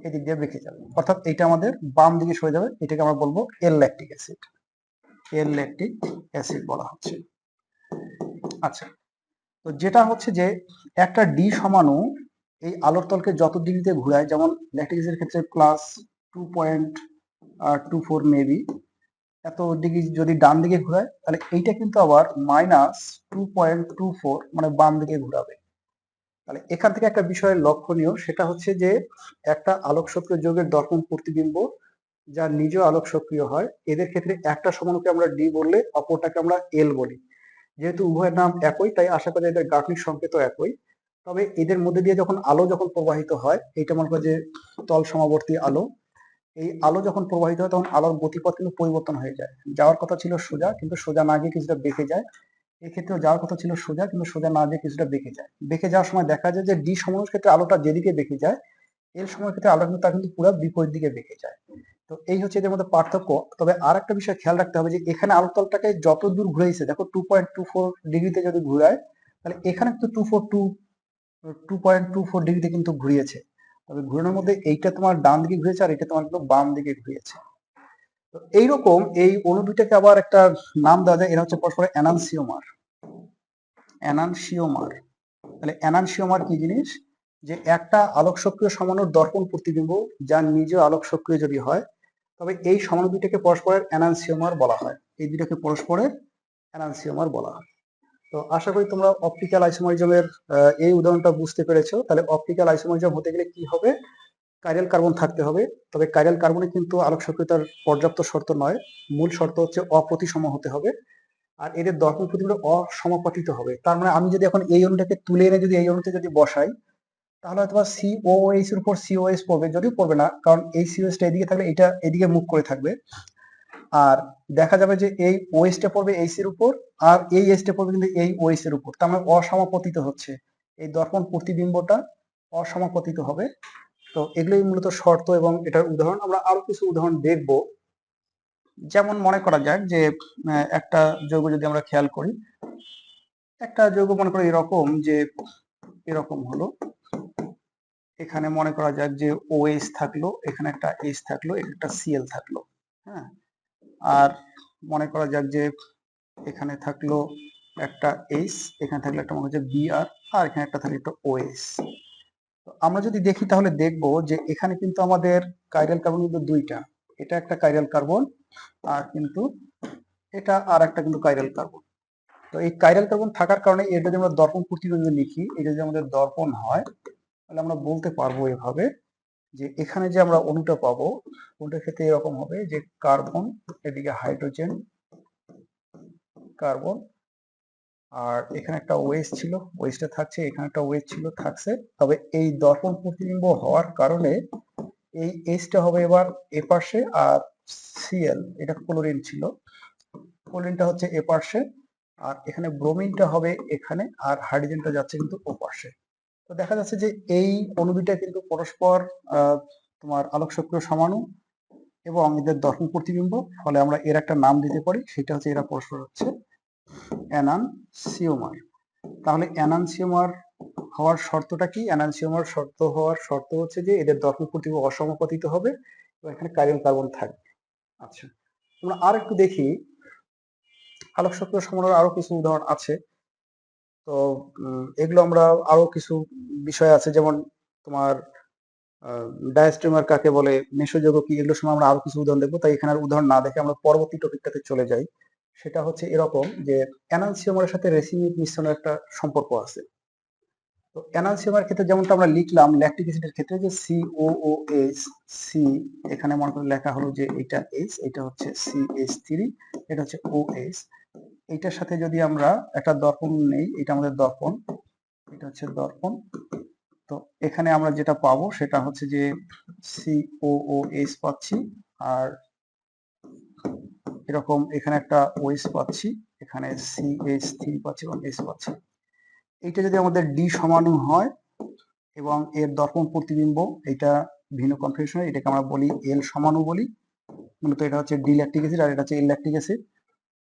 এই দিক দিয়ে বেঁকে যাবে, অর্থাৎ এইটা আমাদের বাম দিকে সরে যাবে। এটাকে আমরা বলবো এল ল্যাকটিক অ্যাসিড। এল ল্যাকটিক অ্যাসিড বলা হচ্ছে। আচ্ছা, তো যেটা হচ্ছে যে একটা ডি সমাণু এই আলোর তলকে যত ডিগ্রিতে ঘুরায়, যেমন ল্যাকটিক অ্যাসিডের ক্ষেত্রে +2.24 মেবি এত ডিগ্রি যদি ডান দিকে ঘুরায়, তাহলে এইটা কিন্তু আবার -2.24 মানে বাম দিকে ঘুরাবে। তাহলে এখান থেকে একটা বিষয় লক্ষণীয়, সেটা হচ্ছে যে একটা আলোক সক্রিয় যৌগের দর্পণ প্রতিবিম্ব যার নিজ আলোক সক্রিয় হয়, এদের ক্ষেত্রে একটা সমাণুকে আমরা ডি বললে অপরটাকে আমরা এল বলি। যেহেতু উভয়ের নাম একই, তাই আশা করি এদের গাঠনিক সংকেত একই। তবে এদের মধ্যে দিয়ে যখন আলো যখন প্রবাহিত হয়, এইটা মনে করি যে তল সমাবর্তী আলো, এই আলো যখন প্রবাহিত হয় তখন আলোর গতিপথ কিন্তু পরিবর্তন হয়ে যায়। যাওয়ার কথা ছিল সোজা, কিন্তু সোজা না গিয়ে কিছুটা বেঁকে যায়। এক্ষেত্রেও যাওয়ার কথা ছিল সোজা, কিন্তু সোজা না গিয়ে কিছুটা বেঁকে যায়। বেঁকে যাওয়ার সময় দেখা যায় যে ডি সমাণুর ক্ষেত্রে আলোটা যেদিকে বেঁকে যায়, এল সময়ের ক্ষেত্রে আলো কিন্তু তার কিন্তু পুরো বিপরীত দিকে বেঁকে যায়। তো এই হচ্ছে এদের মধ্যে পার্থক্য। তবে আর একটা বিষয় খেয়াল রাখতে হবে যে এখানে আলোর তলটাকে যত দূর ঘুরাইছে, দেখো 2.24 ডিগ্রিতে যদি ঘুরায়, তাহলে এখানে কিন্তু 2.24 ডিগ্রিতে কিন্তু ঘুরিয়েছে। তবে ঘুরানোর মধ্যে এইটা তোমার ডান দিকে ঘুরেছে, আর এটা তোমার কিন্তু বাম দিকে ঘুরিয়েছে। তো এইরকম এই অণু দুইটাকে আবার একটা নাম দেওয়া যায়, এরা হচ্ছে পরস্পর এনানসিওমার। এনানসিওমার, তাহলে এনানসিওমার কি জিনিস? যে একটা আলোক সক্রিয় সমাণুর দর্পণ প্রতিবিম্ব যার নিজ আলোক সক্রিয় যদি হয়, তবে এই সমাণু দুইটাকে পরস্পরের এনানসিওমার বলা হয়। এই দুইটাকে পরস্পরের এনানসিওমার বলা হয়। তো আশা করি তোমরা অপটিক্যাল আইসোমারিজমের এই উদাহরণটা বুঝতে পেরেছো। তাহলে অপটিক্যাল আইসোমারিজম হতে গেলে কি হবে? কাইরাল কার্বন থাকতে হবে। তবে কাইরাল কার্বনে কিন্তু আলোক সক্রিয়তার পর্যাপ্ত শর্ত নয়, মূল শর্ত হচ্ছে অপ্রতিসম হতে হবে, আর এদের দর্পণ প্রতিবিম্ব অসমাপতিত হবে। তার মানে আমি যদি এখন এই অণুটাকে তুলে এনে যদি এই অণুতে যদি বসাই, তাহলে হয়তো সিওএইচ এর উপর সিওএইচ পড়বে, যদিও পড়বে না, কারণ এই সিওএইচটা এদিকে থাকলে এটা এদিকে মুখ করে থাকবে। আর দেখা যাবে যে এই ওএইচটা পড়বে এইচ এর উপর, আর এই এইচটা পড়বে কিন্তু এই ওএইচ এর উপর। তার মানে অসমাপতিত হচ্ছে, এই দর্পণ প্রতিবিম্বটা অসমাপতিত হবে। তো এগুলোই মূলত শর্ত এবং এটার উদাহরণ। আমরা আরো কিছু উদাহরণ দেখব। যেমন মনে করা যাক যে একটা যৌগ যদি আমরা খেয়াল করি, একটা যৌগ মনে করি এরকম, যে এরকম হলো, এখানে মনে করা যাক যে ওএইচ থাকলো, এখানে একটা এইচ থাকলো, একটা সিএল থাকলো, হ্যাঁ। আর মনে করা যাক যে এখানে থাকলো একটা এইচ, এখানে থাকলো একটা মনে হচ্ছে বিআর, আর এখানে একটা থাকলো একটা ওএইচ। আমরা যদি দেখি তাহলে দেখবো যে এখানে কিন্তু আমাদের কাইরাল কার্বন কিন্তু দুইটা, এটা একটা কাইরাল কার্বন, আর কিন্তু এটা আর একটা কিন্তু কাইরাল কার্বন। তো এই কাইরাল কার্বন থাকার কারণে এর যদি আমরা দর্পণ প্রতিবিম্ব যদি লিখি, এটা যদি আমাদের দর্পণ হয়, তাহলে আমরা বলতে পারবো এভাবে যে এখানে যে আমরা অণুটা পাবো, অণুটার ক্ষেত্রে এরকম হবে যে কার্বন, এদিকে হাইড্রোজেন, কার্বন, আর এখানে একটা ওএইচ ছিল, ওএইচটা থাকছে, এখানে একটা ওএইচ ছিল, থাকছে। তবে এই দর্পণ প্রতিবিম্ব হওয়ার কারণে এই এইচটা হবে এবার এ পাশে, আর সিএল, এটা ক্লোরিন ছিল, ক্লোরিনটা হচ্ছে এ পাশে, আর এখানে ব্রোমিনটা হবে এখানে, আর হাইড্রোজেনটা যাচ্ছে কিন্তু ও পাশে। তো দেখা যাচ্ছে যে এই অণু দুইটা কিন্তু পরস্পর তোমার আলোক সক্রিয় সমাণু এবং এদের দর্পণ প্রতিবিম্ব, ফলে আমরা এর একটা নাম দিতে পারি, সেটা হচ্ছে এরা পরস্পর হচ্ছে এনানসিওমার। তাহলে এনানসিওমার হওয়ার শর্তটা কি? এনানসিওমার শর্ত হওয়ার শর্ত হচ্ছে যে এদের দর্পণ প্রতিবিম্ব অসমাপতিত হবে এবং এখানে কার্বন কার্বন থাকবে। আচ্ছা, আমরা আর একটু দেখি আলোক সক্রিয় সমাণুর আরো কিছু উদাহরণ আছে। তো এগুলো আমরা আরো কিছু বিষয় আছে, যেমন তোমার ডায়াস্ট্রিমার কাকে বলে, মেসোযোগ কি, এগুলোর সময় আমরা আরো কিছু উদাহরণ দেখবো। তাই এখানে আর উদাহরণ না দেখে আমরা পরবর্তী টপিকটাতে চলে যাই। সেটা হচ্ছে এরকম যে এনানসিওমারের সাথে রেসিমিক মিশ্রণের একটা সম্পর্ক আছে। তো এনানসিওমার ক্ষেত্রে যেমনটা আমরা লিখলাম ল্যাকটিক অ্যাসিডের ক্ষেত্রে যে COOH, সি এখানে মনে করে লেখা হলো যে এটা H, এটা হচ্ছে CH3, এটা হচ্ছে OH। এইটার সাথে যদি আমরা একটা দর্পণ নেই, এটা আমাদের দর্পণ, এটা হচ্ছে দর্পণ। তো এখানে আমরা যেটা পাবো সেটা হচ্ছে যে COOH পাচ্ছি, আর এরকম এখানে একটা OH পাচ্ছি, এখানে CH3 পাচ্ছি এবং H পাচ্ছি। এইটা যদি আমাদের ডি সমাণু হয় এবং এর দর্পণ প্রতিবিম্ব এটা ভিন্ন কনফিগারেশন, এটাকে আমরা বলি এল সমাণু বলি। মূলত এটা হচ্ছে ডি ল্যাকটিক অ্যাসিড আর এটা হচ্ছে এল ল্যাকটিক অ্যাসিড।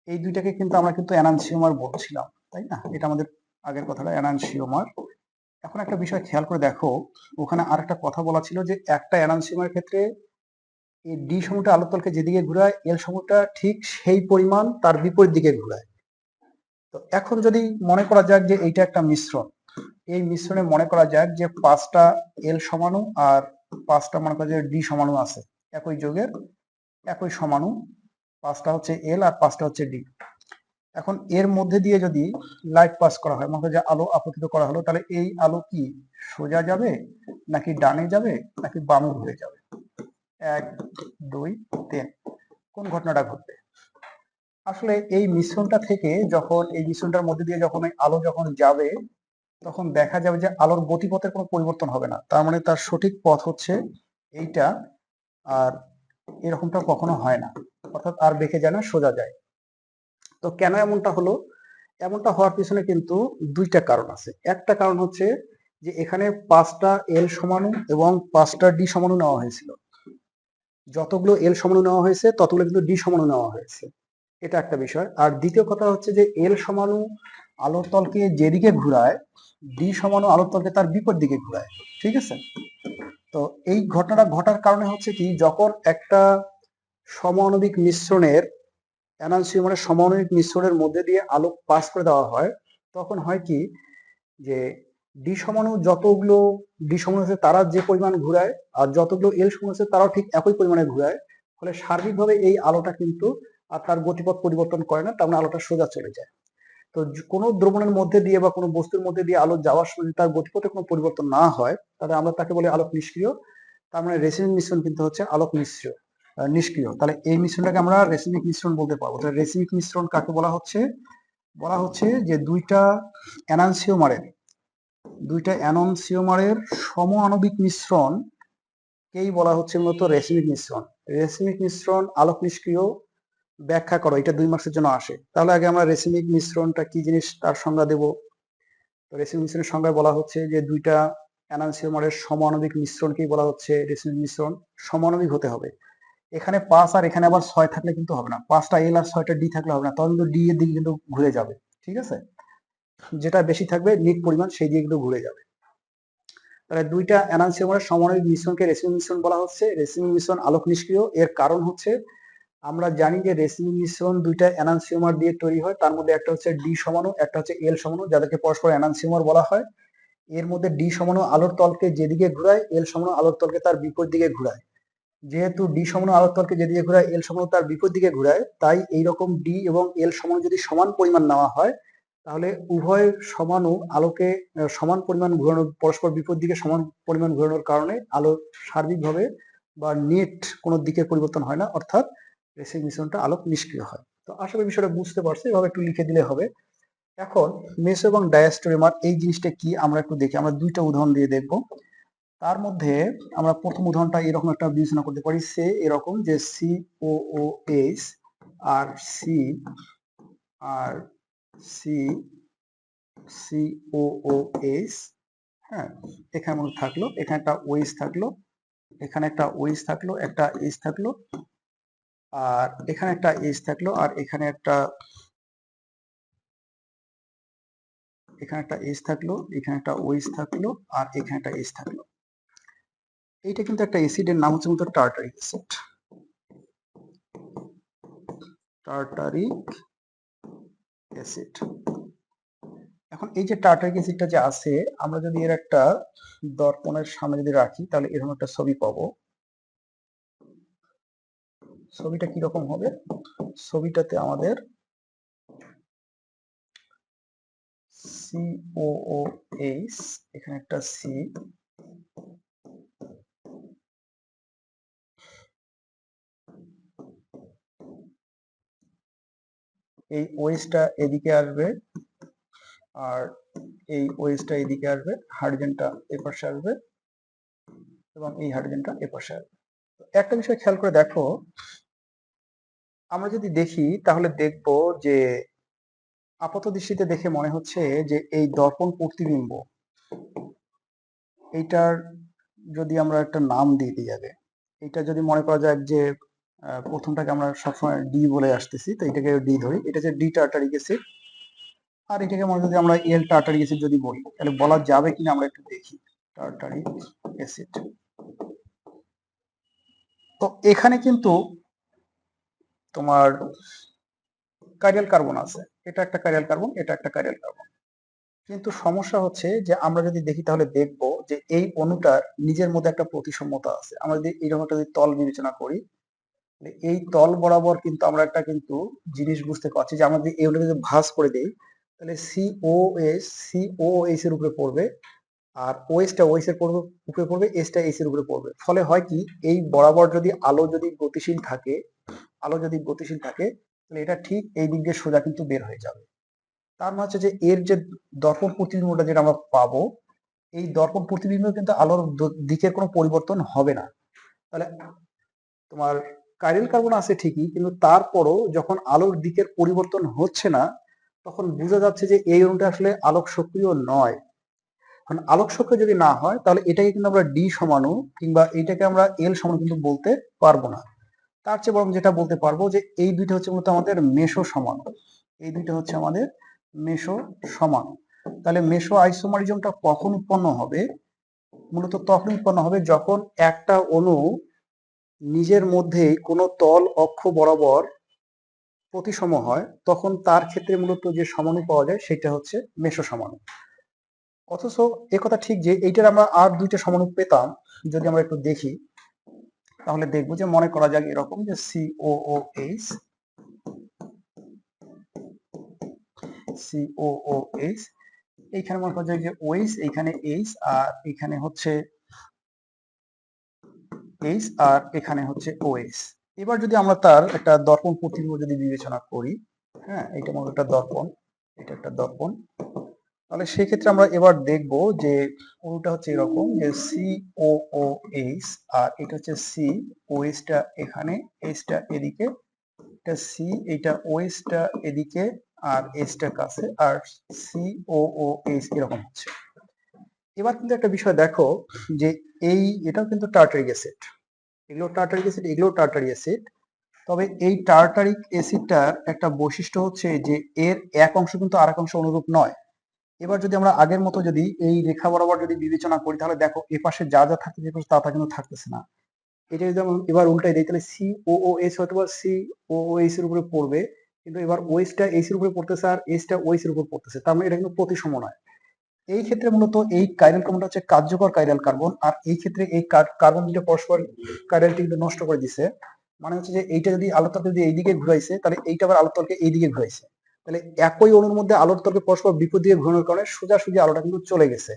এই দুইটাকে কিন্তু আমরা কিন্তু এনানসিওমার বলছিলাম, তাই না? এটা আমাদের আগের কথাটা এনানসিওমার। এখন একটা বিষয় খেয়াল করে দেখো, ওখানে আর একটা কথা বলা ছিল যে একটা এনানসিওমার ক্ষেত্রে এই ডি সমুটা আলোক তলকে যেদিকে ঘুরায়, এল সমুটা ঠিক সেই পরিমাণ তার বিপরীত দিকে ঘুরায়। তো এখন যদি মনে করা যাক যে এইটা একটা মিশ্রণ, এই মিশ্রণে মনে করা যাক যে 5টা এল সমাণু আর 5টা মনে করা যায় ডি সমাণু আছে, একই যোগের একই সমাণু, 5টা হচ্ছে এল আর 5টা হচ্ছে ডি। এখন এর মধ্যে দিয়ে যদি লাইট পাস করা হয়, মনে করা যায় আলো আপতিত করা হলো, তাহলে এই আলো কি সোজা যাবে নাকি ডানে যাবে নাকি বামে ঘুরে যাবে? 1 2 3, কোন ঘটনাটা ঘটবে? আসলে এই মিশ্রণটা থেকে যখন এই মিশ্রণটার মধ্যে দিয়ে যখন আলো যখন যাবে, তখন দেখা যাবে যে আলোর গতিপথের কোনো পরিবর্তন হবে না। তার মানে তার সঠিক পথ হচ্ছে এইটা, আর এরকমটা কখনো হয় না, অর্থাৎ আর বেঁকে যায় না, সোজা যায়। তো কেন এমনটা হলো? এমনটা হওয়ার পিছনে কিন্তু দুইটা কারণ আছে। একটা কারণ হচ্ছে যে এখানে 5টা এল সমাণু এবং 5টা ডি সমাণু নেওয়া হয়েছিল। যতগুলো এল সমাণু নেওয়া হয়েছে ততগুলো কিন্তু ডি সমাণু নেওয়া হয়েছে, এটা একটা বিষয়। আর দ্বিতীয় কথা হচ্ছে যে এল সমাণু আলোর তলকে যেদিকে ঘুরায়, ডি সমাণু আলোর তলকে তার বিপরীত দিকে ঘুরায়, ঠিক আছে? তো এই ঘটনাটা ঘটার কারণে হচ্ছে কি, যখন একটা সমাণবিক মিশ্রণের এনানসিওমারের সমাণবিক মিশ্রণের মধ্যে দিয়ে আলো পাস করে দেওয়া হয়, তখন হয় কি যে ডি সমাণু যতগুলো ডি সমাণু আছে তারা যে পরিমাণ ঘুরায়, আর যতগুলো এল সমাণু আছে তারাও ঠিক একই পরিমাণে ঘুরায়। ফলে সার্বিকভাবে এই আলোটা কিন্তু আর তার গতিপথ পরিবর্তন করে না, তার মানে আলোটা সোজা চলে যায়। তো কোনো দ্রবণের মধ্যে দিয়ে বা কোনো বস্তুর মধ্যে দিয়ে আলো যাওয়ার সময় যদি তার গতিপথে কোনো পরিবর্তন না হয়, তাহলে আমরা তাকে বলি আলোক নিষ্ক্রিয়। তার মানে রেসিমিক মিশ্রণ কিন্তু হচ্ছে আলোক নিষ্ক্রিয়। তাহলে এই মিশ্রণটাকে আমরা রেসিমিক মিশ্রণ বলতে পারবো। তাহলে রেসিমিক মিশ্রণ কাকে বলা হচ্ছে? বলা হচ্ছে যে দুইটা এনানসিওমারের সম আণবিক মিশ্রণকেই বলা হচ্ছে মূলত রেসিমিক মিশ্রণ। রেসিমিক মিশ্রণ আলোক নিষ্ক্রিয় ব্যাখ্যা করো, এটা 2 মার্কসের জন্য আসে। তাহলে আগে আমরা রেসিমিক মিশ্রণটা কি জিনিস তার সংজ্ঞা দেব। তো রেসিমিক মিশ্রণের সংজ্ঞায় বলা হচ্ছে যে দুইটা এনানসিওমারের সমাণবিক মিশ্রণকেই বলা হচ্ছে রেসিমিক মিশ্রণ। সমাণবিক হতে হবে। এখানে 5 আর এখানে আবার 6 থাকলে কিন্তু হবে না, 5টা এল আর 6টা ডি থাকলে হবে না, তখন কিন্তু ডি এর দিকে কিন্তু ঘুরে যাবে, ঠিক আছে? যেটা বেশি থাকবে নিট পরিমাণ সেই দিকে কিন্তু ঘুরে যাবে। তাহলে দুইটা এনানসিওমারের সমাণবিক মিশ্রণকে রেসিমিক মিশ্রণ বলা হচ্ছে। রেসিমিক মিশ্রণ আলোক নিষ্ক্রিয়। এর কারণ হচ্ছে আমরা জানি যে রেসিমিক মিশ্রণ দুইটা এনানসিওমার দিয়ে তৈরি হয়, তার মধ্যে একটা হচ্ছে ডি সমাণু, একটা হচ্ছে এল সমাণু, যাদেরকে পরস্পর এনানসিওমার বলা হয়। এর মধ্যে ডি সমাণু আলোর তলকে যেদিকে ঘুরায়, এল সমাণু আলোর তলকে তার বিপরীত দিকে ঘুরায়। যেহেতু ডি সমাণু আলোর তলকে যেদিকে ঘুরায়, এল সমাণু তার বিপরীত দিকে ঘুরায়, তাই এইরকম ডি এবং এল সমাণু যদি সমান পরিমাণ নেওয়া হয়, তাহলে উভয় সমাণু আলোকে সমান পরিমাণ ঘোরানোর, পরস্পর বিপরীত দিকে সমান পরিমাণ ঘোরানোর কারণে আলো সার্বিকভাবে বা নেট কোনো দিকে পরিবর্তন হয় না, অর্থাৎ রেসিমিক মিশ্রণটা আলোক নিষ্ক্রিয় হয়। তো আশা করি বিষয়টা বুঝতে পারছি, এভাবে একটু লিখে দিলে হবে। এখন মেসো এবং ডায়াস্টোরিমার এই জিনিসটা কি আমরা একটু দেখি। আমরা দুইটা উদাহরণ দিয়ে দেখবো। তার মধ্যে আমরা প্রথম উদাহরণটা এরকম একটা বিবেচনা করতে পারি, সে এরকম যে COOH আর সি COOH, হ্যাঁ, এখানে মনে থাকলো, এখানে একটা ওএইচ থাকলো, এখানে একটা ওএইচ থাকলো, একটা এইচ থাকলো, আর এখানে একটা এইচ থাকলো, আর এখানে একটা এখানে একটা H থাকলো, এখানে একটা OH থাকলো, আর এখানে একটা H থাকলো। এইটা কিন্তু একটা অ্যাসিডের নাম হচ্ছে মূলত টার্টারিক অ্যাসিড। Tartaric acid. এখন এই যে টার্টারিক অ্যাসিডটা যে আছে, আমরা যদি এর একটা দর্পণের সামনে যদি রাখি তাহলে এরকম একটা ছবি পাবো। ছবিটা কিরকম হবে? ছবিটাতে আমাদের COOH, এখানে একটা C, এই OH-টা এদিকে আসবে, আর এই OH-টা এদিকে আসবে, হাইড্রোজেনটা এপাশে আসবে, এবং এই হাইড্রোজেনটা এপাশে আসবে। একটা বিষয় খেয়াল করে দেখো, আমরা যদি দেখি তাহলে দেখব যে আপাত দৃষ্টিতে দেখে মনে হচ্ছে যে এই দর্পণ প্রতিবিম্ব, এইটার যদি আমরা একটা নাম দিয়ে দিই আগে, এটা যদি মনে করা যায় যে প্রথমটাকে আমরা সবসময় ডি বলে আসতেছি, তো এটাকে ডি ধরি, এটা হচ্ছে ডি টার্টারিক অ্যাসিড। আর এটাকে মনে যদি আমরা এল টার্টারিক অ্যাসিড যদি বলি, তাহলে বলা যাবে কিনা আমরা একটু দেখি। Tartaric acid. তো এখানে কিন্তু তোমার কাইরাল কার্বন আছে, এটা একটা কাইরাল কার্বন, এটা একটা কাইরাল কার্বন। কিন্তু সমস্যা হচ্ছে যে আমরা যদি দেখি তাহলে দেখব যে এই অণুটার নিজের মধ্যে একটা প্রতিসাম্যতা আছে। আমরা যদি এইরকম একটা তল বিবেচনা করি, এই তল বরাবর কিন্তু আমরা একটা কিন্তু জিনিস বুঝতে পারছি যে আমরা যদি এই অণুটাকে ভাঁজ করে দিই, তাহলে COOH এর উপরে পড়বে, আর OH-টা OH এর উপরে পড়বে, H-টা H এর উপরে পড়বে। ফলে হয় কি, এই বরাবর যদি আলো যদি গতিশীল থাকে, তাহলে এটা ঠিক এই দিক দিয়ে সোজা কিন্তু বের হয়ে যাবে। তার মানে হচ্ছে যে এর যে দর্পণ প্রতিবিম্বটা যেটা আমরা পাবো, এই দর্পণ প্রতিবিম্ব কিন্তু আলোর দিকের কোনো পরিবর্তন হবে না। তাহলে তোমার কাইরাল কার্বন আছে ঠিকই, কিন্তু তারপরও যখন আলোর দিকের পরিবর্তন হচ্ছে না, তখন বোঝা যাচ্ছে যে এই অণুটা আসলে আলোক সক্রিয় নয়। কারণ আলোক সক্রিয় যদি না হয়, তাহলে এটাকে কিন্তু আমরা ডি সমাণু কিংবা এইটাকে আমরা এল সমাণু কিন্তু বলতে পারবো না। তার চেয়ে বরং যেটা বলতে পারবো যে এই দুইটা হচ্ছে মূলত আমাদের মেসো সমাণু। এই দুইটা হচ্ছে আমাদের মেসো সমাণু। তাহলে মেসো আইসোমারিজমটা কখন উৎপন্ন হবে? মূলত তখন উৎপন্ন হবে যখন একটা অণু নিজের মধ্যেই কোনো তল অক্ষ বরাবর প্রতিসম হয়, তখন তার ক্ষেত্রে মূলত যে সমাণু পাওয়া যায় সেটা হচ্ছে মেসো সমাণু। অথচ একথা ঠিক যে এইটার আমরা আর দুইটা সমাণু পেতাম, যদি আমরা একটু দেখি তাহলে দেখবো যে মনে করা যাক এরকম যে COOH, এইখানে মনে করা যায় যে OH, এইখানে H, আর এখানে হচ্ছে H, আর এখানে হচ্ছে OH। এবার যদি আমরা তার একটা দর্পণ প্রতিবিম্ব যদি বিবেচনা করি, হ্যাঁ, এটা মনে একটা দর্পণ, এটা একটা দর্পণ, তাহলে সেই ক্ষেত্রে আমরা এবার দেখব যে অণুটা হচ্ছে এরকম যে COOH, আর এটা হচ্ছে C, OH-টা এখানে, H-টা এদিকে, এটা C, এটা OH-টা এদিকে, আর H-টা কাছে, আর COOH এরকম হচ্ছে। এবার কিন্তু একটা বিষয় দেখো যে এটাও কিন্তু টার্টারিক অ্যাসিড, এগুলো টার্টারিক অ্যাসিড, এগুলো টার্টারিক অ্যাসিড। তবে এই টার্টারিক অ্যাসিডটার একটা বৈশিষ্ট্য হচ্ছে যে এর এক অংশ কিন্তু আরেক অংশ অনুরূপ নয়। এবার যদি আমরা আগের মতো যদি এই রেখা বরাবর যদি বিবেচনা করি, তাহলে দেখো এপাশে যা যা থাকতেছে এপাশে তা কিন্তু থাকতেছে না। এটা যদি আমরা এবার উল্টাই দিই, তাহলে COOH হয়তো বা COOH এর উপরে পড়বে, কিন্তু এবার OH-টা H এর উপরে পড়তেছে, আর H-টা OH এর উপর পড়তেছে, তার মানে এটা কিন্তু প্রতিসম নয়। এই ক্ষেত্রে মূলত এই কাইরাল কার্বনটা হচ্ছে কার্যকর কাইরাল কার্বন, আর এই ক্ষেত্রে এই কার্বন দুটো পরস্পর কাইরালটি কিন্তু নষ্ট করে দিছে। মানে হচ্ছে যে এইটা যদি আলোর তলকে যদি এইদিকে ঘুরাইছে, তাহলে এইটা আবার আলোর তলকে এইদিকে ঘুরাইছে। তাহলে একই অণুর মধ্যে আলোর তলকে পরস্পর বিপরীত দিকে ঘোরানোর কারণে সোজাসুজি আলোটা কিন্তু চলে গেছে।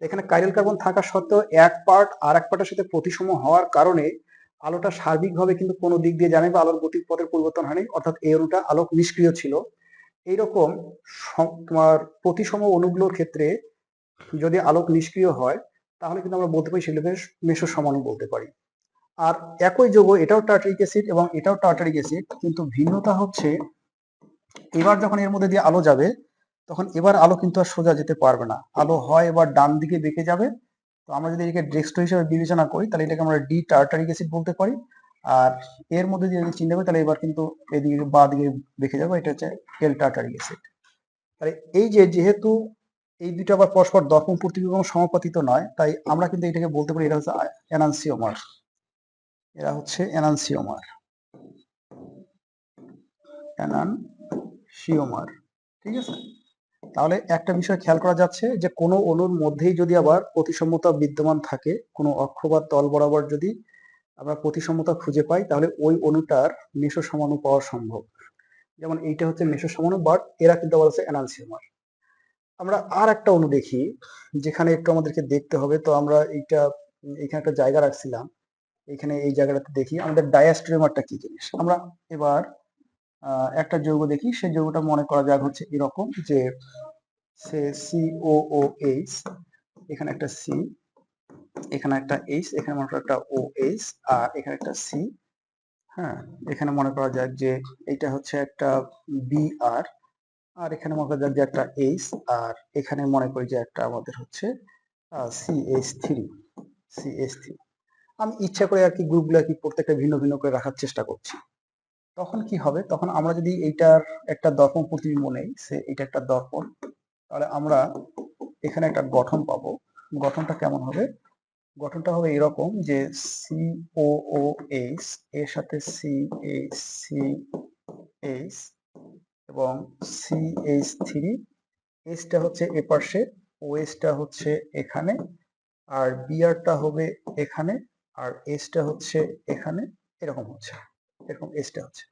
এখানে কাইরাল কার্বন থাকা সত্ত্বেও এক পার্ট আর এক পার্টের সাথে প্রতিসম হওয়ার কারণে আলোটা সার্বিকভাবে কিন্তু কোনো দিক দিয়ে জানে বা আলোর গতিপথের পরিবর্তন হয়নি, অর্থাৎ এই অণুটা আলোক নিষ্ক্রিয় ছিল। এইরকম তোমার প্রতিসম অণুগুলোর ক্ষেত্রে যদি আলোক নিষ্ক্রিয় হয়, তাহলে কিন্তু আমরা বলতে পারি সেগুলোকে মেসো সমাণু বলতে পারি। আর একই যৌগ, এটাও টার্টারিক অ্যাসিড এবং এটাও টার্টারিক অ্যাসিড, কিন্তু ভিন্নতা হচ্ছে এবার যখন এর মধ্যে দিয়ে আলো যাবে, তখন এবার আলো কিন্তু আর সোজা যেতে পারবে না, আলো হয় এবার ডান দিকে বেঁকে যাবে। তো আমরা যদি এটাকে ডেক্সট্রো হিসেবে বিবেচনা করি, তাহলে এটাকে আমরা ডি টার্টারিক অ্যাসিড বলতে পারি। আর এর মধ্যে দিয়ে যদি চিন্তা করি, তাহলে এবার কিন্তু এদিকে বা দিকে বেঁকে যাবে, এটা হচ্ছে এল টার্টারিক অ্যাসিড। তাহলে এই যে যেহেতু এই দুটো আবার পরস্পর দর্পণ প্রতিবিম্ব সমাপতিত নয়, তাই আমরা কিন্তু এটাকে বলতে পারি এটা হচ্ছে এনানসিওমার। এরা হচ্ছে এনানসিওমার, এনানসিওমার। ঠিক আছে, তাহলে একটা বিষয় খেয়াল করা যাচ্ছে যে কোনো অণুর মধ্যেই যদি আবার প্রতিসাম্যতা বিদ্যমান থাকে, কোনো অক্ষ বা তল বরাবর যদি আমরা প্রতিসাম্যতা খুঁজে পাই, তাহলে ওই অণুটার মেসো সমাণু পাওয়া সম্ভব। যেমন এইটা হচ্ছে মেসো সমাণু, বাট এরা কিন্তু আবার হচ্ছে এনানসিওমার। আমরা আর একটা অণু দেখি যেখানে একটু আমাদেরকে দেখতে হবে। তো আমরা এখানে একটা জায়গা রাখছিলাম, এখানে এই জায়গাটাতে দেখি আমাদের ডায়াস্ট্রিমারটা কি জিনিস। আমরা এবার একটা যৌগ দেখি, সেই যৌগটা মনে করা যাক হচ্ছে এরকম যে সে COOH, এখানে একটা C, এখানে একটা H, এখানে মনে করা একটা OH, আর এখানে একটা C। হ্যাঁ, এখানে মনে করা যাক যে এটা হচ্ছে একটা BR, আর এখানে মনে করা যাক যে একটা H, আর এখানে মনে করি যে একটা আমাদের হচ্ছে CH3। আমি ইচ্ছা করে আর কি গ্রুপগুলো আর কি প্রত্যেকটা ভিন্ন ভিন্ন করে রাখার চেষ্টা করছি। তখন কি হবে, তখন আমরা যদি এইটার একটা দর্পণ প্রতিবিম্ব নেই, সে এটা একটা দর্পণ, তাহলে আমরা এখানে একটা গঠন পাবো। গঠনটা কেমন হবে? গঠনটা হবে এরকম যে COOH এর সাথে CH এবং CH3, Hটা হচ্ছে এ পাশে, OHটা হচ্ছে এখানে, আর বিআরটা হবে এখানে, আর Hটা হচ্ছে এখানে, এরকম হচ্ছে, এরকম Hটা হচ্ছে।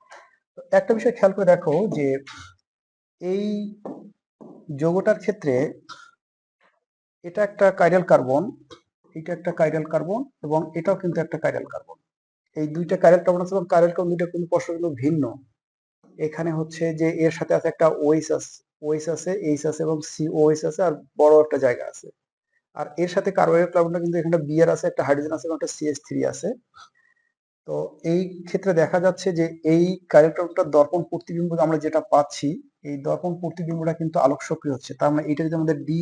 তো একটা বিষয় খেয়াল করে দেখো যে এই যৌগটার ক্ষেত্রে এটা একটা কাইরাল কার্বন, এটা একটা কাইরাল কার্বন, এবং এটাও কিন্তু একটা কাইরাল কার্বন। এই দুইটা কাইরাল কার্বন আছে এবং কাইরাল কার্বন দুইটা কিন্তু পরস্পর কিন্তু ভিন্ন। এখানে হচ্ছে যে এর সাথে আছে একটা OH আছে, OH আছে, H আছে এবং COH আছে, আর বড় একটা জায়গা আছে। আর এর সাথে কার্বনের কার্বনটা কিন্তু এখানে বিআর আছে, একটা হাইড্রোজেন আছে এবং একটা CH3 আছে। তো এই ক্ষেত্রে দেখা যাচ্ছে যে এই কাইরাল কার্বনটার দর্পণ প্রতিবিম্ব আমরা যেটা পাচ্ছি, এই দর্পণ প্রতিবিম্বটা কিন্তু আলোক সক্রিয় হচ্ছে। তার মানে এটা যদি আমাদের ডি